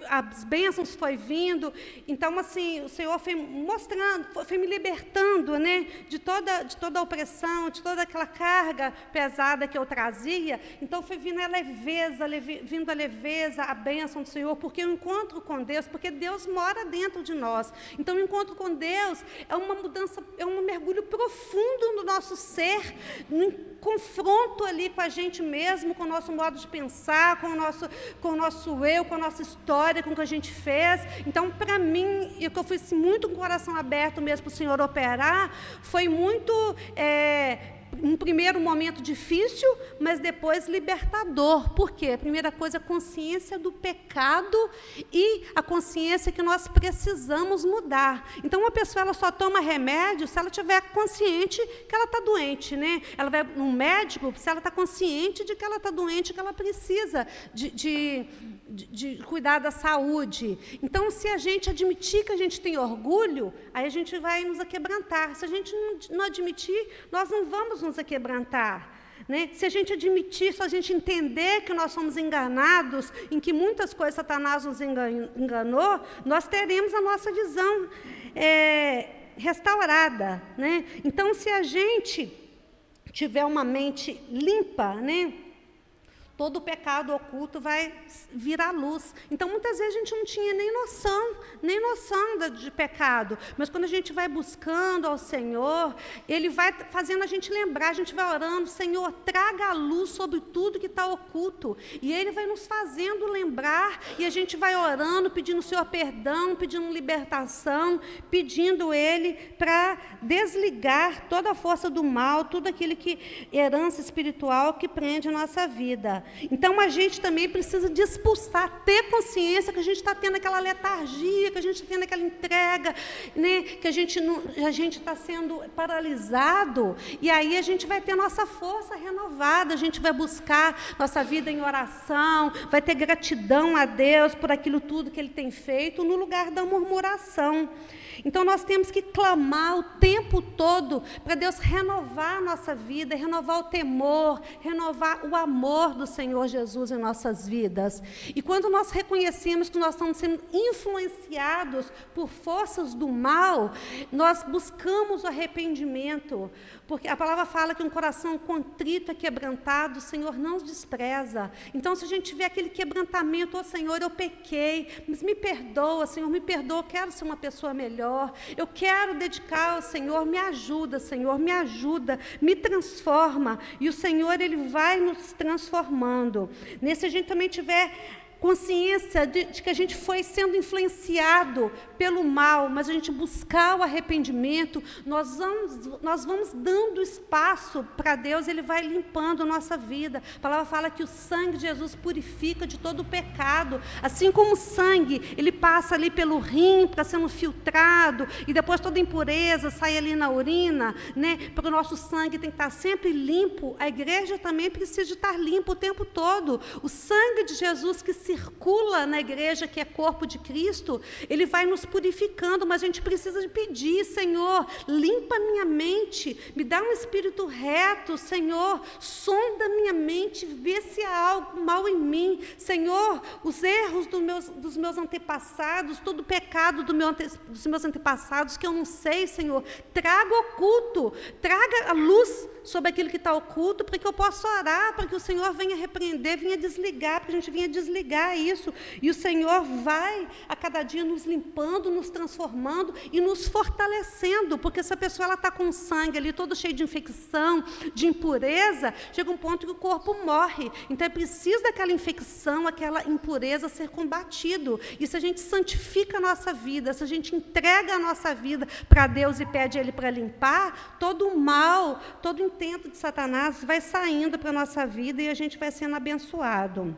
as bênçãos foi vindo, então assim, o Senhor foi mostrando, foi me libertando, né, de toda a opressão, de toda aquela carga pesada que eu trazia. Então foi vindo a leveza, a bênção do Senhor, porque o encontro com Deus, porque Deus mora dentro de nós. Então o encontro com Deus é uma mudança, é um mergulho profundo no nosso ser, num confronto ali com a gente mesmo, com o nosso modo de pensar, com o nosso eu, com a nossa história, com o que a gente fez. Então, para mim, e que eu fui assim, muito com o coração aberto mesmo para o Senhor operar, foi muito... um primeiro momento difícil, mas depois libertador. Por quê? A primeira coisa, a consciência do pecado e a consciência que nós precisamos mudar. Então, uma pessoa ela só toma remédio se ela estiver consciente que ela está doente, né? Ela vai no médico se ela está consciente de que ela está doente, que ela precisa de cuidar da saúde. Então, se a gente admitir que a gente tem orgulho, aí a gente vai nos aquebrantar. Se a gente não admitir, nós não vamos nos aquebrantar. Né? Se a gente admitir, se a gente entender que nós somos enganados, em que muitas coisas Satanás nos enganou, nós teremos a nossa visão restaurada. Né? Então, se a gente tiver uma mente limpa, né? Todo o pecado oculto vai vir à luz. Então, muitas vezes, a gente não tinha nem noção de pecado. Mas, quando a gente vai buscando ao Senhor, Ele vai fazendo a gente lembrar, a gente vai orando, Senhor, traga a luz sobre tudo que está oculto. E Ele vai nos fazendo lembrar, e a gente vai orando, pedindo o Senhor perdão, pedindo libertação, pedindo Ele para desligar toda a força do mal, tudo aquilo que herança espiritual que prende a nossa vida. Então, a gente também precisa de expulsar, ter consciência que a gente está tendo aquela letargia, que a gente está tendo aquela entrega, né, que a gente está sendo paralisado, e aí a gente vai ter nossa força renovada, a gente vai buscar nossa vida em oração, vai ter gratidão a Deus por aquilo tudo que Ele tem feito, no lugar da murmuração. Então, nós temos que clamar o tempo todo para Deus renovar a nossa vida, renovar o temor, renovar o amor do Senhor Jesus em nossas vidas. E quando nós reconhecemos que nós estamos sendo influenciados por forças do mal, nós buscamos o arrependimento, porque a palavra fala que um coração contrito e quebrantado, o Senhor não os despreza. Então, se a gente tiver aquele quebrantamento, ó Senhor, eu pequei, mas me perdoa, Senhor, me perdoa, eu quero ser uma pessoa melhor, eu quero dedicar ao Senhor, me ajuda, Senhor, me ajuda, me transforma, e o Senhor, Ele vai nos transformando. Se a gente também tiver consciência de que a gente foi sendo influenciado pelo mal, mas a gente buscar o arrependimento, nós vamos dando espaço para Deus, Ele vai limpando a nossa vida. A palavra fala que o sangue de Jesus purifica de todo o pecado, assim como o sangue, ele passa ali pelo rim para sendo filtrado, e depois toda impureza sai ali na urina, né? Porque o nosso sangue tem que estar sempre limpo, a igreja também precisa de estar limpa o tempo todo. O sangue de Jesus que se circula na igreja, que é corpo de Cristo, ele vai nos purificando, mas a gente precisa de pedir: Senhor, limpa minha mente, me dá um espírito reto, Senhor, sonda minha mente, vê se há algo mal em mim, Senhor, os erros dos meus antepassados, todo o pecado dos meus antepassados que eu não sei, Senhor, traga oculto, traga a luz sobre aquilo que está oculto, para que eu possa orar, para que o Senhor venha repreender, venha desligar, para que a gente venha desligar isso, e o Senhor vai a cada dia nos limpando, nos transformando e nos fortalecendo, porque se a pessoa está com o sangue ali todo cheio de infecção, de impureza, chega um ponto que o corpo morre, então é preciso daquela infecção, aquela impureza ser combatido, e se a gente santifica a nossa vida, se a gente entrega a nossa vida para Deus e pede a Ele para limpar, todo o mal, todo o intento de Satanás vai saindo para a nossa vida e a gente vai sendo abençoado.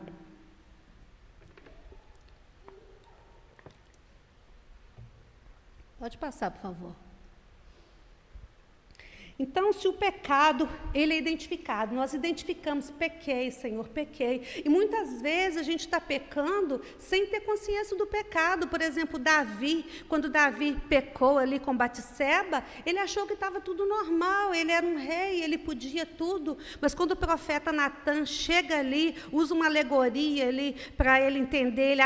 Pode passar, por favor. Então, se o pecado, ele é identificado, nós identificamos: pequei, Senhor, pequei. E muitas vezes a gente está pecando sem ter consciência do pecado. Por exemplo, Davi, quando Davi pecou ali com Batseba, ele achou que estava tudo normal, ele era um rei, ele podia tudo. Mas quando o profeta Natan chega ali, usa uma alegoria ali para ele entender, ele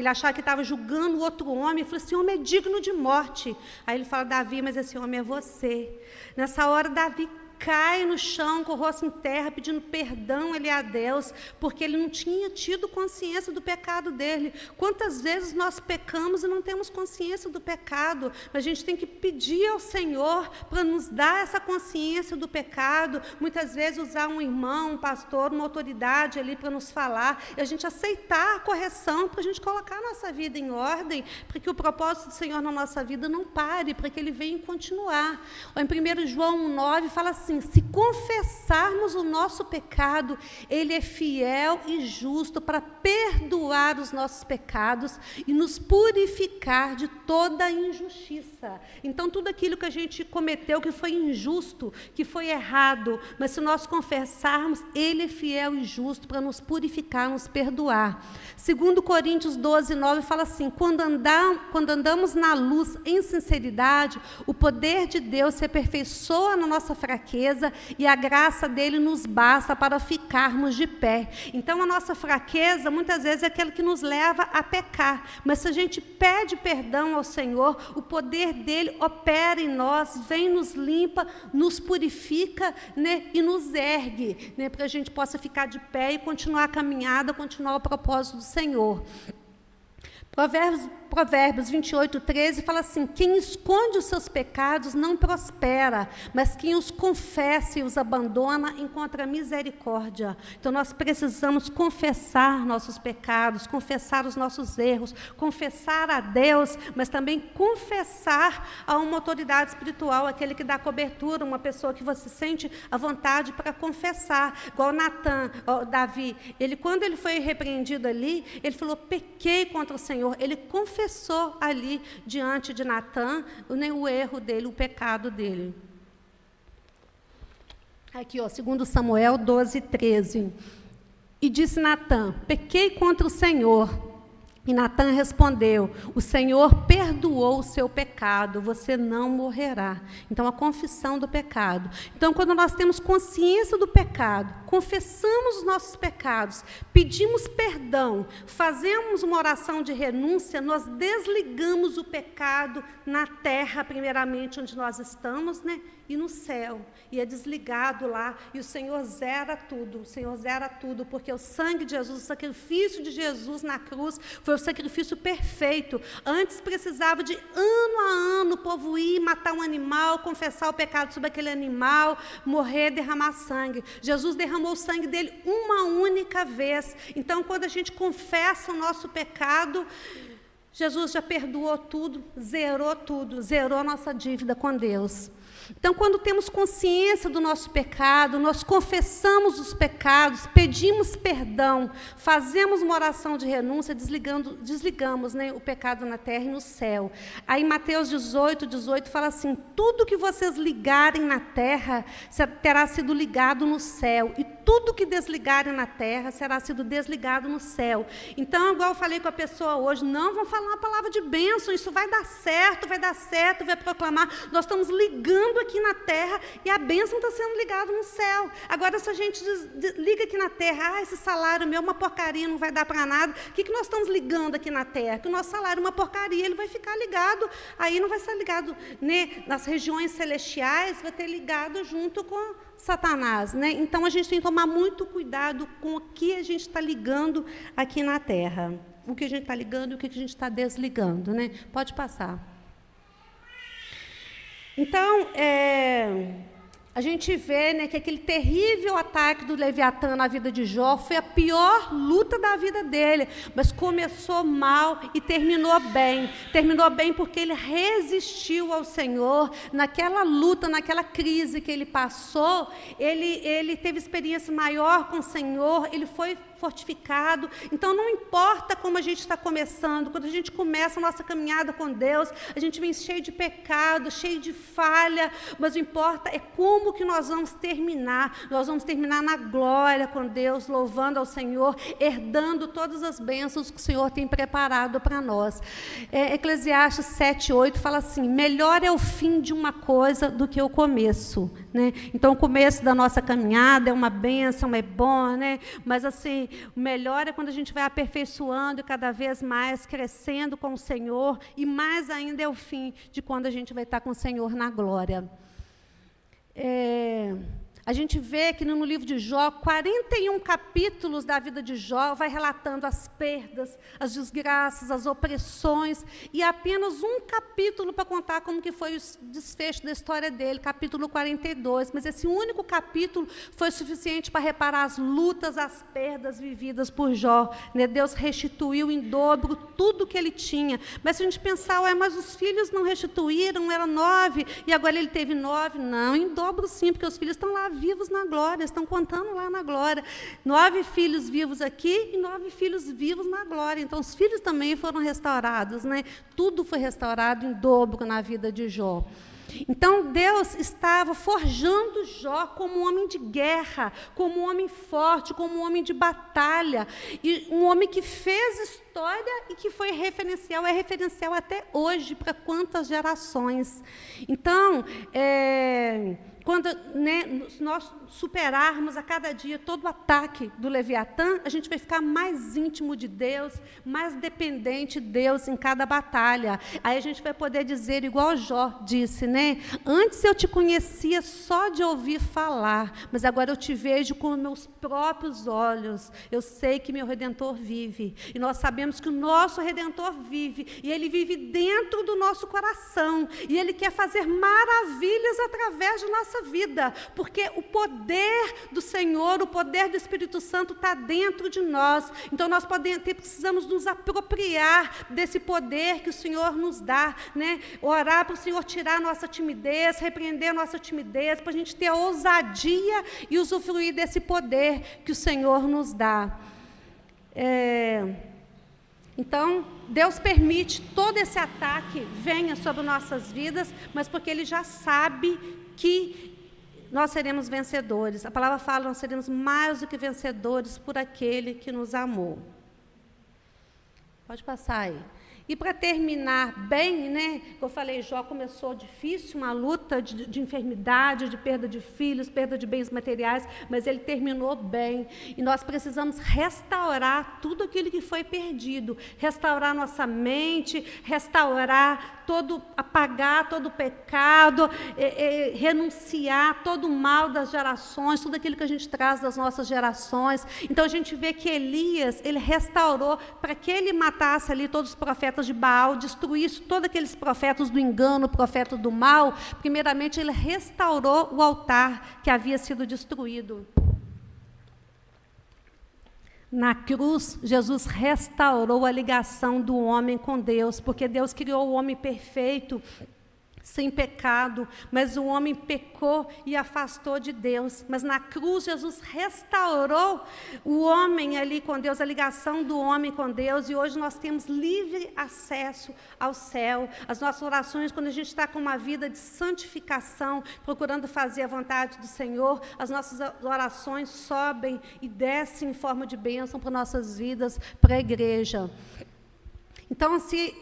achar que estava julgando o outro homem, ele falou: esse homem é digno de morte. Aí ele fala: Davi, mas esse homem é você. Nessa hora, Davi cai no chão, com o rosto em terra, pedindo perdão ali a Deus, porque ele não tinha tido consciência do pecado dele. Quantas vezes nós pecamos e não temos consciência do pecado? A gente tem que pedir ao Senhor para nos dar essa consciência do pecado, muitas vezes usar um irmão, um pastor, uma autoridade ali para nos falar, e a gente aceitar a correção, para a gente colocar a nossa vida em ordem, para que o propósito do Senhor na nossa vida não pare, para que Ele venha continuar. Em 1 João 1,9 fala assim: se confessarmos o nosso pecado, Ele é fiel e justo para perdoar os nossos pecados e nos purificar de toda injustiça. Então, tudo aquilo que a gente cometeu, que foi injusto, que foi errado, mas se nós confessarmos, Ele é fiel e justo para nos purificar, nos perdoar. 2 Coríntios 12,9 fala assim: quando andamos na luz em sinceridade, o poder de Deus se aperfeiçoa na nossa fraqueza, e a graça dele nos basta para ficarmos de pé. Então, a nossa fraqueza, muitas vezes, é aquilo que nos leva a pecar, mas se a gente pede perdão ao Senhor, o poder dele opera em nós, vem, nos limpa, nos purifica, né, e nos ergue, né, para que a gente possa ficar de pé e continuar a caminhada, continuar o propósito do Senhor. Provérbios 28:13 fala assim: quem esconde os seus pecados não prospera, mas quem os confessa e os abandona encontra misericórdia. Então, nós precisamos confessar nossos pecados, confessar os nossos erros, confessar a Deus, mas também confessar a uma autoridade espiritual, aquele que dá cobertura, uma pessoa que você sente a vontade para confessar, igual Davi. Quando ele foi repreendido ali, ele falou: pequei contra o Senhor. Ele confessou ali diante de Natan o erro dele, o pecado dele. Aqui, 2 Samuel 12:13. E disse Natan: pequei contra o Senhor. E Natan respondeu: o Senhor perdoou o seu pecado, você não morrerá. Então, a confissão do pecado. Então, quando nós temos consciência do pecado, confessamos os nossos pecados, pedimos perdão, fazemos uma oração de renúncia, nós desligamos o pecado na terra, primeiramente, onde nós estamos, né? E no céu, e é desligado lá, e o Senhor zera tudo, porque o sangue de Jesus, o sacrifício de Jesus na cruz, foi o sacrifício perfeito. Antes precisava de ano a ano, o povo ir, matar um animal, confessar o pecado sobre aquele animal, morrer, derramar sangue. Jesus derramou o sangue dele uma única vez. Então, quando a gente confessa o nosso pecado, Jesus já perdoou tudo, zerou a nossa dívida com Deus. Então, quando temos consciência do nosso pecado, nós confessamos os pecados, pedimos perdão, fazemos uma oração de renúncia, desligamos, né, o pecado na terra e no céu. Aí, Mateus 18 fala assim: tudo que vocês ligarem na terra terá sido ligado no céu, e tudo que desligarem na terra será sido desligado no céu. Então, igual eu falei com a pessoa hoje, não vão falar uma palavra de bênção, isso vai dar certo, vai proclamar. Nós estamos ligando aqui na terra e a bênção está sendo ligada no céu. Agora, se a gente liga aqui na terra, esse salário meu é uma porcaria, não vai dar para nada, o que nós estamos ligando aqui na terra? Que o nosso salário é uma porcaria, ele vai ficar ligado, aí não vai ser ligado, né, nas regiões celestiais, vai ter ligado junto com Satanás, né? Então, a gente tem que tomar muito cuidado com o que a gente está ligando aqui na terra. O que a gente está ligando e o que a gente está desligando, né? Pode passar. Então, a gente vê, né, que aquele terrível ataque do Leviatã na vida de Jó foi a pior luta da vida dele, mas começou mal e terminou bem. Terminou bem porque ele resistiu ao Senhor. Naquela luta, naquela crise que ele passou, ele teve experiência maior com o Senhor, ele foi fortificado. Então, não importa como a gente está começando, quando a gente começa a nossa caminhada com Deus, a gente vem cheio de pecado, cheio de falha, mas o importa é como que nós vamos terminar. Nós vamos terminar na glória com Deus, louvando ao Senhor, herdando todas as bênçãos que o Senhor tem preparado para nós. Eclesiastes 7:8 fala assim: melhor é o fim de uma coisa do que o começo, né? Então, o começo da nossa caminhada é uma bênção, é bom, né? Mas assim, o melhor é quando a gente vai aperfeiçoando e cada vez mais crescendo com o Senhor, e mais ainda é o fim de quando a gente vai estar com o Senhor na glória. A gente vê que no livro de Jó, 41 capítulos da vida de Jó vai relatando as perdas, as desgraças, as opressões, e apenas um capítulo para contar como que foi o desfecho da história dele, capítulo 42. Mas esse único capítulo foi suficiente para reparar as lutas, as perdas vividas por Jó, né? Deus restituiu em dobro tudo que ele tinha. Mas se a gente pensar, mas os filhos não restituíram, eram 9, e agora ele teve 9. Não, em dobro sim, porque os filhos estão lá vivos na glória, estão contando lá na glória. 9 filhos vivos aqui e 9 filhos vivos na glória. Então, os filhos também foram restaurados, né? Tudo foi restaurado em dobro na vida de Jó. Então, Deus estava forjando Jó como um homem de guerra, como um homem forte, como um homem de batalha, e um homem que fez história e que foi referencial, é referencial até hoje para quantas gerações. Então, quando, né, nós superarmos a cada dia todo o ataque do Leviatã, a gente vai ficar mais íntimo de Deus, mais dependente de Deus em cada batalha. Aí a gente vai poder dizer, igual Jó disse, né? Antes eu te conhecia só de ouvir falar, mas agora eu te vejo com meus próprios olhos. Eu sei que meu Redentor vive. E nós sabemos que o nosso Redentor vive, e Ele vive dentro do nosso coração, e Ele quer fazer maravilhas através de nossa vida, porque o poder do Senhor, o poder do Espírito Santo está dentro de nós. Então, nós precisamos nos apropriar desse poder que o Senhor nos dá, né? Orar para o Senhor tirar a nossa timidez, repreender a nossa timidez, para a gente ter a ousadia e usufruir desse poder que o Senhor nos dá. Então, Deus permite todo esse ataque venha sobre nossas vidas, mas porque Ele já sabe que nós seremos vencedores. A palavra fala, nós seremos mais do que vencedores por aquele que nos amou. Pode passar aí. E para terminar bem, né, como eu falei, Jó começou difícil, uma luta de enfermidade, de perda de filhos, perda de bens materiais, mas ele terminou bem. E nós precisamos restaurar tudo aquilo que foi perdido, restaurar nossa mente, restaurar apagar todo o pecado, renunciar todo o mal das gerações, tudo aquilo que a gente traz das nossas gerações. Então a gente vê que Elias, ele restaurou, para que ele matasse ali todos os profetas de Baal, destruísse todos aqueles profetas do engano, profetas do mal. Primeiramente ele restaurou o altar que havia sido destruído. Na cruz, Jesus restaurou a ligação do homem com Deus, porque Deus criou o homem perfeito, sem pecado, mas o homem pecou e afastou de Deus. Mas na cruz, Jesus restaurou o homem ali com Deus, a ligação do homem com Deus, e hoje nós temos livre acesso ao céu. As nossas orações, quando a gente está com uma vida de santificação, procurando fazer a vontade do Senhor, as nossas orações sobem e descem em forma de bênção para nossas vidas, para a igreja. Então, se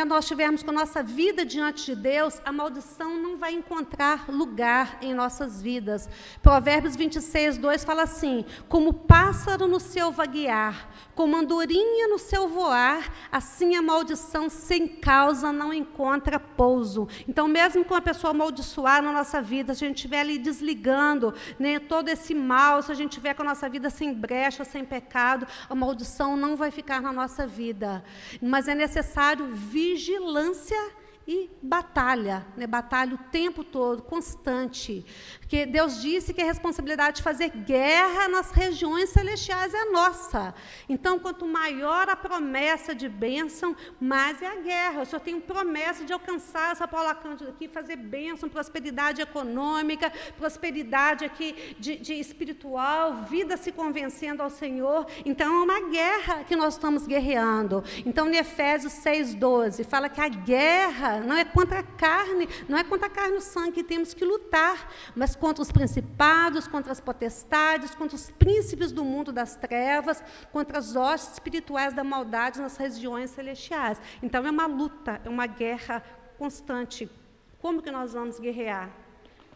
nós estivermos com a nossa vida diante de Deus, a maldição não vai encontrar lugar em nossas vidas. Provérbios 26, 2 fala assim: como pássaro no seu vaguear, como andorinha no seu voar, assim a maldição sem causa não encontra pouso. Então, mesmo com a pessoa amaldiçoar na nossa vida, se a gente estiver ali desligando, né, todo esse mal, se a gente estiver com a nossa vida sem brecha, sem pecado, a maldição não vai ficar na nossa vida. Mas é necessário vigilância e batalha, né? Batalha o tempo todo, constante. Porque Deus disse que a responsabilidade de fazer guerra nas regiões celestiais é nossa. Então, quanto maior a promessa de bênção, mais é a guerra. O Senhor tem promessa de alcançar essa Paula Cândido aqui, fazer bênção, prosperidade econômica, prosperidade aqui de espiritual, vida se convencendo ao Senhor. Então, é uma guerra que nós estamos guerreando. Então, em Efésios 6:12, fala que a guerra não é contra a carne, não é contra a carne e o sangue que temos que lutar, mas contra os principados, contra as potestades, contra os príncipes do mundo das trevas, contra as hostes espirituais da maldade nas regiões celestiais. Então, é uma luta, é uma guerra constante. Como que nós vamos guerrear?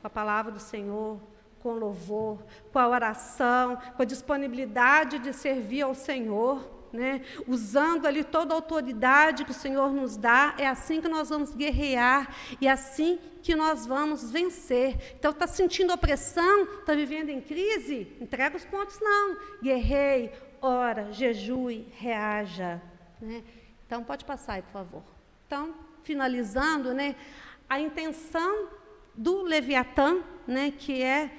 Com a palavra do Senhor, com louvor, com a oração, com a disponibilidade de servir ao Senhor, né? Usando ali toda a autoridade que o Senhor nos dá. É assim que nós vamos guerrear e assim que nós vamos vencer. Então, está sentindo opressão, está vivendo em crise? Entrega os pontos, não. Guerreie, ora, jejue, reaja, né? Então, pode passar aí, por favor. Então, finalizando, né, a intenção do Leviatã, né, que é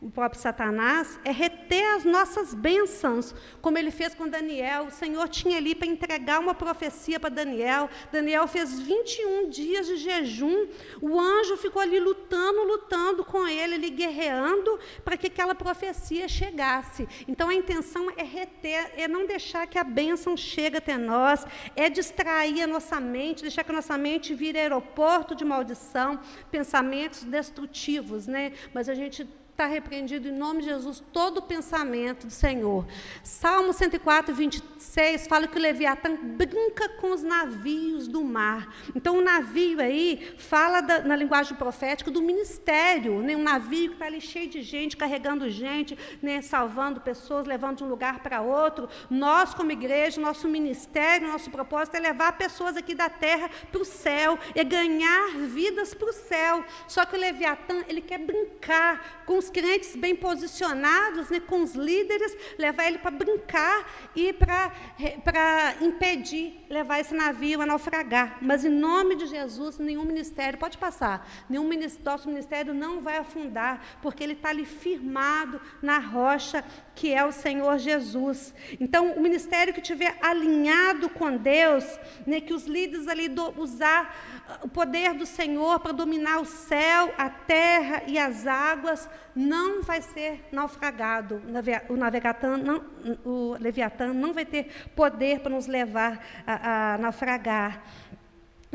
o próprio Satanás, é reter as nossas bênçãos, como ele fez com Daniel. O Senhor tinha ali para entregar uma profecia para Daniel. Daniel fez 21 dias de jejum, o anjo ficou ali lutando com ele, ali guerreando, para que aquela profecia chegasse. Então, a intenção é reter, é não deixar que a bênção chegue até nós, é distrair a nossa mente, deixar que a nossa mente vire aeroporto de maldição, pensamentos destrutivos, né? Mas a gente está repreendido em nome de Jesus todo o pensamento do Senhor. Salmo 104, 26, fala que o Leviatã brinca com os navios do mar. Então, o navio aí fala, na linguagem profética, do ministério, né? Um navio que está ali cheio de gente, carregando gente, né? Salvando pessoas, levando de um lugar para outro. Nós, como igreja, nosso ministério, nosso propósito é levar pessoas aqui da terra para o céu, é ganhar vidas para o céu. Só que o Leviatã, ele quer brincar com os crentes bem posicionados, né, com os líderes, levar ele para brincar e para impedir, levar esse navio a naufragar. Mas, em nome de Jesus, nenhum ministério, pode passar, nosso ministério não vai afundar, porque ele está ali firmado na rocha, que é o Senhor Jesus. Então, o ministério que estiver alinhado com Deus, né, que os líderes ali usar o poder do Senhor para dominar o céu, a terra e as águas, não vai ser naufragado. O Leviatã não vai ter poder para nos levar a naufragar.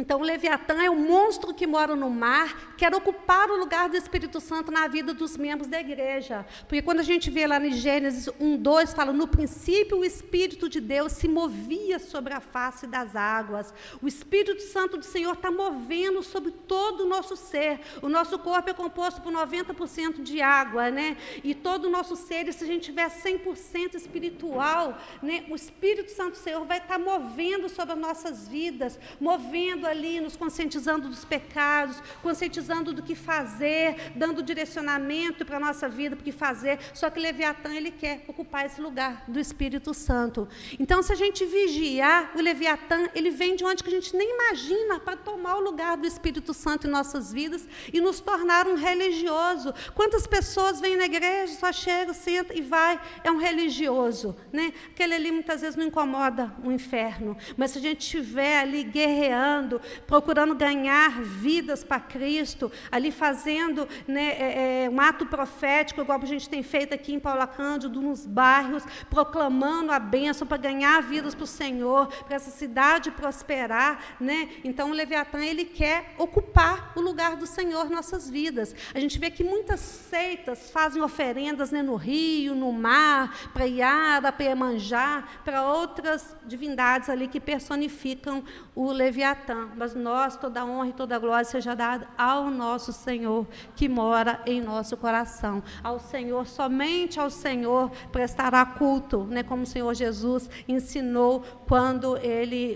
Então, o Leviatã é o monstro que mora no mar, quer ocupar o lugar do Espírito Santo na vida dos membros da igreja. Porque quando a gente vê lá em Gênesis 1:2, fala, no princípio o Espírito de Deus se movia sobre a face das águas. O Espírito Santo do Senhor está movendo sobre todo o nosso ser. O nosso corpo é composto por 90% de água, né? E todo o nosso ser, e se a gente tiver 100% espiritual, né, o Espírito Santo do Senhor vai estar movendo sobre as nossas vidas, movendo ali, nos conscientizando dos pecados, conscientizando do que fazer, dando direcionamento para a nossa vida, para o que fazer. Só que o Leviatã, ele quer ocupar esse lugar do Espírito Santo. Então, se a gente vigiar, o Leviatã, ele vem de onde que a gente nem imagina, para tomar o lugar do Espírito Santo em nossas vidas e nos tornar um religioso. Quantas pessoas vêm na igreja, só chega, senta e vai, é um religioso, né? Aquele ali muitas vezes não incomoda o inferno, mas se a gente estiver ali guerreando, trabalhando, procurando ganhar vidas para Cristo, ali fazendo, né, um ato profético, igual a gente tem feito aqui em Paula Cândido, nos bairros, proclamando a bênção para ganhar vidas para o Senhor, para essa cidade prosperar, né? Então o Leviatã, ele quer ocupar o lugar do Senhor em nossas vidas. A gente vê que muitas seitas fazem oferendas, né, no rio, no mar, para Iara, para Iemanjá, para outras divindades ali que personificam o Leviatã. Mas nós, toda a honra e toda a glória seja dada ao nosso Senhor, que mora em nosso coração. Ao Senhor, somente ao Senhor prestará culto, né, como o Senhor Jesus ensinou quando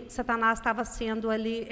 Satanás estava sendo ali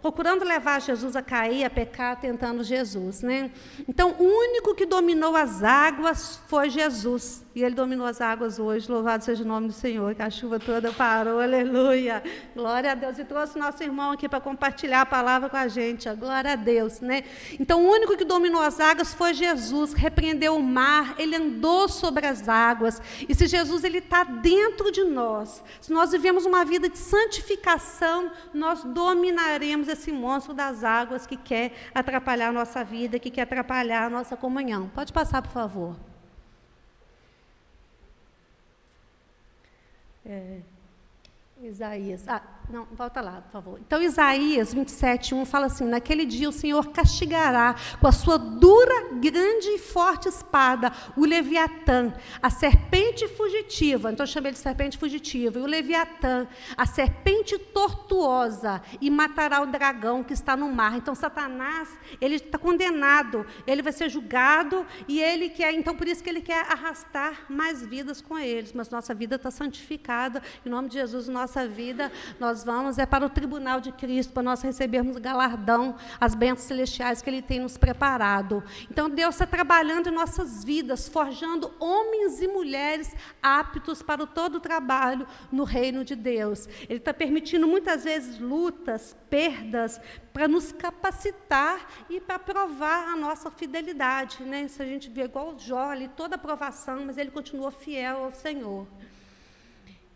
procurando levar Jesus a cair, a pecar, tentando Jesus, né? Então, o único que dominou as águas foi Jesus. E ele dominou as águas hoje, louvado seja o nome do Senhor, que a chuva toda parou, aleluia. Glória a Deus. E trouxe nosso irmão aqui para compartilhar a palavra com a gente, glória a Deus, né? Então, o único que dominou as águas foi Jesus, repreendeu o mar, ele andou sobre as águas. E se Jesus está dentro de nós, se nós vivemos uma vida de santificação, nós dominaremos esse monstro das águas que quer atrapalhar a nossa vida, que quer atrapalhar a nossa comunhão. Pode passar, por favor. Isaías, não, volta lá, por favor. Então, Isaías 27:1 fala assim: naquele dia o Senhor castigará com a sua dura, grande e forte espada o Leviatã, a serpente fugitiva, então eu chamei de serpente fugitiva, e o Leviatã, a serpente tortuosa, e matará o dragão que está no mar. Então, Satanás, ele está condenado, ele vai ser julgado, e ele quer, então, por isso que ele quer arrastar mais vidas com eles, mas nossa vida está santificada, em nome de Jesus, nossa vida, nós vamos para o tribunal de Cristo, para nós recebermos o galardão, as bênçãos celestiais que Ele tem nos preparado. Então, Deus está trabalhando em nossas vidas, forjando homens e mulheres aptos para todo o trabalho no reino de Deus. Ele está permitindo, muitas vezes, lutas, perdas, para nos capacitar e para provar a nossa fidelidade, né? Se a gente vê igual o Jó ali, toda a provação, mas ele continuou fiel ao Senhor.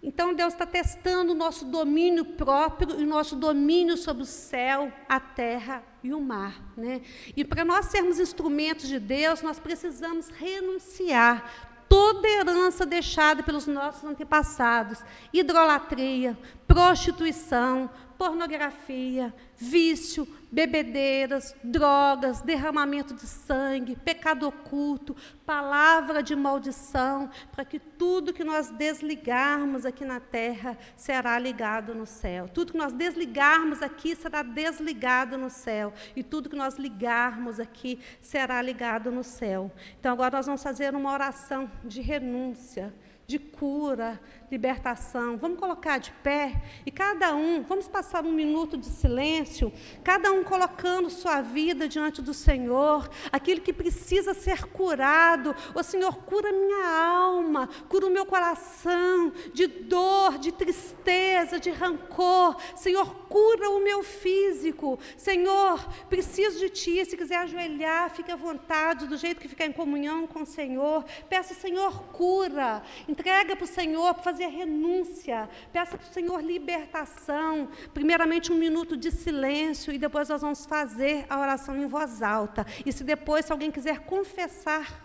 Então, Deus está testando o nosso domínio próprio e o nosso domínio sobre o céu, a terra e o mar, né? E para nós sermos instrumentos de Deus, nós precisamos renunciar toda herança deixada pelos nossos antepassados, idolatria, prostituição, pornografia, vício, bebedeiras, drogas, derramamento de sangue, pecado oculto, palavra de maldição, para que tudo que nós desligarmos aqui na terra será ligado no céu. Tudo que nós desligarmos aqui será desligado no céu. E tudo que nós ligarmos aqui será ligado no céu. Então, agora nós vamos fazer uma oração de renúncia, de cura, libertação. Vamos colocar de pé e cada um, vamos passar 1 minuto de silêncio, cada um colocando sua vida diante do Senhor, aquilo que precisa ser curado. Ô Senhor, cura minha alma, cura o meu coração de dor, de tristeza, de rancor. Senhor, cura o meu físico. Senhor, preciso de Ti. Se quiser ajoelhar, fique à vontade, do jeito que ficar em comunhão com o Senhor. Peça, Senhor, cura. Entrega para o Senhor, para fazer a renúncia. Peça para o Senhor libertação. Primeiramente 1 minuto de silêncio e depois nós vamos fazer a oração em voz alta. E se depois, se alguém quiser confessar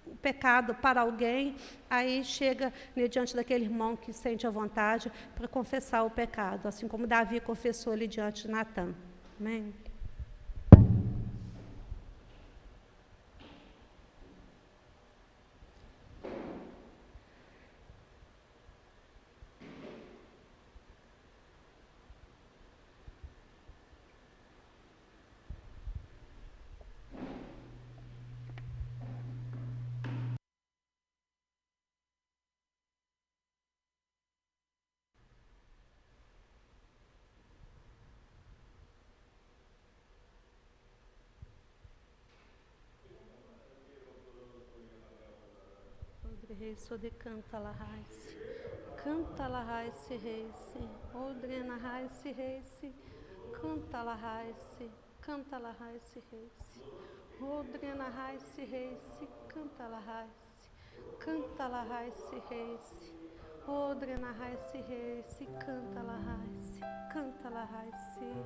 o pecado para alguém, aí chega, né, diante daquele irmão que sente a vontade para confessar o pecado, assim como Davi confessou ali diante de Natã. Amém? Reis, de canta la raiz, reis, odrena raiz, reis, canta la raiz, reis, odrena raiz, reis, canta la raiz, reis, Oh, drena raíce, rei, se canta la raíce, canta la raíce.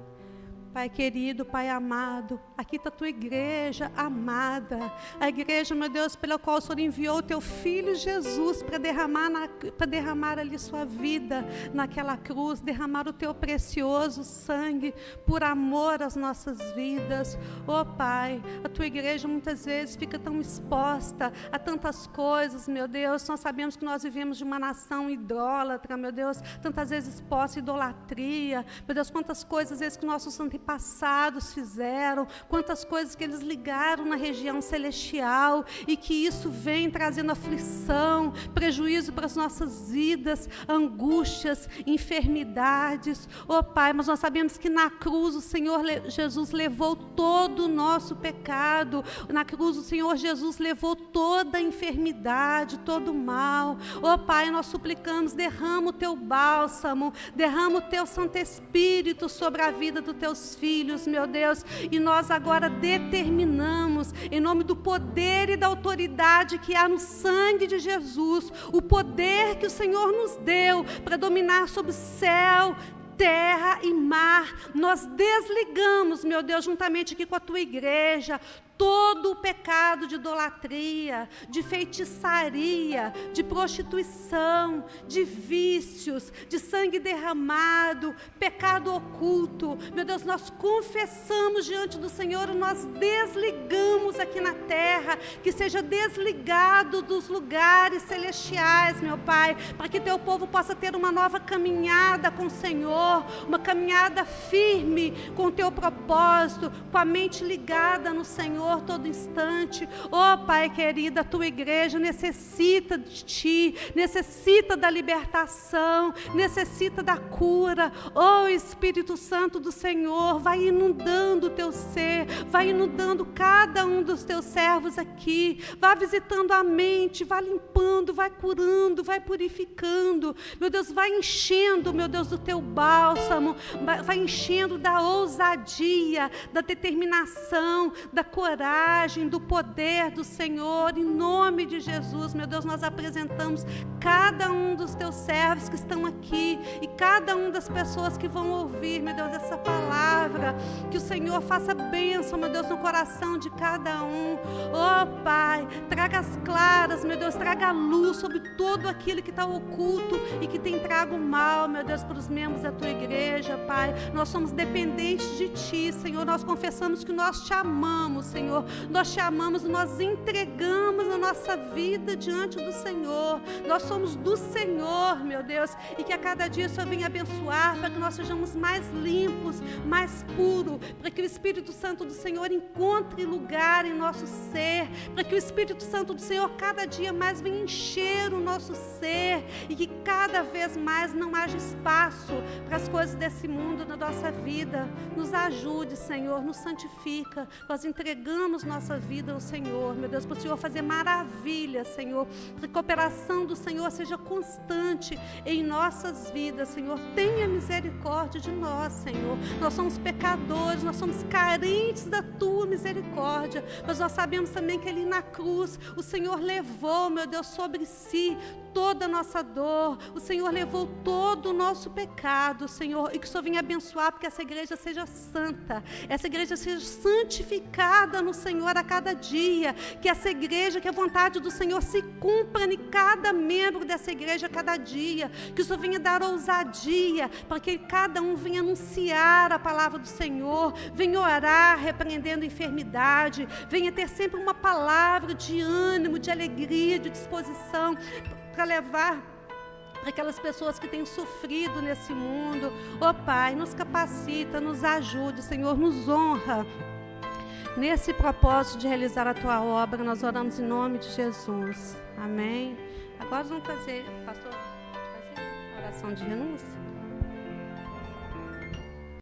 Pai querido, Pai amado, aqui está a tua igreja amada, a igreja, meu Deus, pela qual o Senhor enviou o teu Filho Jesus para derramar ali sua vida naquela cruz, derramar o teu precioso sangue por amor às nossas vidas. Oh Pai, a tua igreja muitas vezes fica tão exposta a tantas coisas, meu Deus. Nós sabemos que nós vivemos de uma nação idólatra, meu Deus, tantas vezes exposta à idolatria, meu Deus, quantas coisas às vezes que nossos antepassados fizeram, quantas coisas que eles ligaram na região celestial e que isso vem trazendo aflição, prejuízo para as nossas vidas, angústias, enfermidades. Oh Pai, mas nós sabemos que na cruz o Senhor Jesus levou todo o nosso pecado, na cruz o Senhor Jesus levou toda a enfermidade, todo o mal. Oh Pai, nós suplicamos, derrama o teu bálsamo, derrama o teu Santo Espírito sobre a vida dos teus filhos, meu Deus, e nós agora determinamos, em nome do poder e da autoridade que há no sangue de Jesus, o poder que o Senhor nos deu para dominar sobre o céu, terra e mar. Nós desligamos, meu Deus, juntamente aqui com a tua igreja, todo o pecado de idolatria, de feitiçaria, de prostituição, de vícios, de sangue derramado, pecado oculto. Meu Deus, nós confessamos diante do Senhor, nós desligamos aqui na terra, que seja desligado dos lugares celestiais, meu Pai, para que teu povo possa ter uma nova caminhada com o Senhor, uma caminhada firme com o teu propósito, com a mente ligada no Senhor todo instante. Oh Pai querido, a tua igreja necessita de ti, necessita da libertação, necessita da cura. Oh Espírito Santo do Senhor, vai inundando o teu ser, vai inundando cada um dos teus servos aqui, vai visitando a mente, vai limpando, vai curando, vai purificando, meu Deus, vai enchendo, meu Deus, do teu bálsamo, vai enchendo da ousadia, da determinação, da coragem, do poder do Senhor, em nome de Jesus. Meu Deus, nós apresentamos cada um dos teus servos que estão aqui e cada uma das pessoas que vão ouvir, meu Deus, essa palavra, que o Senhor faça bênção, meu Deus, no coração de cada um. Oh Pai, traga as claras, meu Deus, traga a luz sobre todo aquilo que está oculto e que tem trago mal, meu Deus, para os membros da tua igreja, Pai. Nós somos dependentes de ti, Senhor, nós confessamos que nós te amamos, Senhor, nós te amamos, nós entregamos a nossa vida diante do Senhor, nós somos do Senhor, meu Deus, e que a cada dia o Senhor venha abençoar, para que nós sejamos mais limpos, mais puros, para que o Espírito Santo do Senhor encontre lugar em nosso ser, para que o Espírito Santo do Senhor cada dia mais venha encher o nosso ser, e que cada vez mais não haja espaço para as coisas desse mundo na nossa vida. Nos ajude, Senhor, nos santifica, nós entregamos nossa vida ao Senhor, meu Deus, para o Senhor fazer maravilhas, Senhor, para que a cooperação do Senhor seja constante em nossas vidas, Senhor. Tenha misericórdia de nós, Senhor. Nós somos pecadores, nós somos carentes da tua misericórdia, mas nós sabemos também que ali na cruz o Senhor levou, meu Deus, sobre si toda a nossa dor, o Senhor levou todo o nosso pecado, Senhor, e que o Senhor venha abençoar, porque essa igreja seja santa, essa igreja seja santificada no Senhor a cada dia, que essa igreja, que a vontade do Senhor se cumpra em cada membro dessa igreja a cada dia, que o Senhor venha dar ousadia, para que cada um venha anunciar a palavra do Senhor, venha orar, repreendendo a enfermidade, venha ter sempre uma palavra de ânimo, de alegria, de disposição, para levar para aquelas pessoas que têm sofrido nesse mundo. Ó Pai, nos capacita, nos ajude, Senhor, nos honra nesse propósito de realizar a tua obra. Nós oramos em nome de Jesus. Amém. Agora vamos fazer, pastor, a oração de renúncia.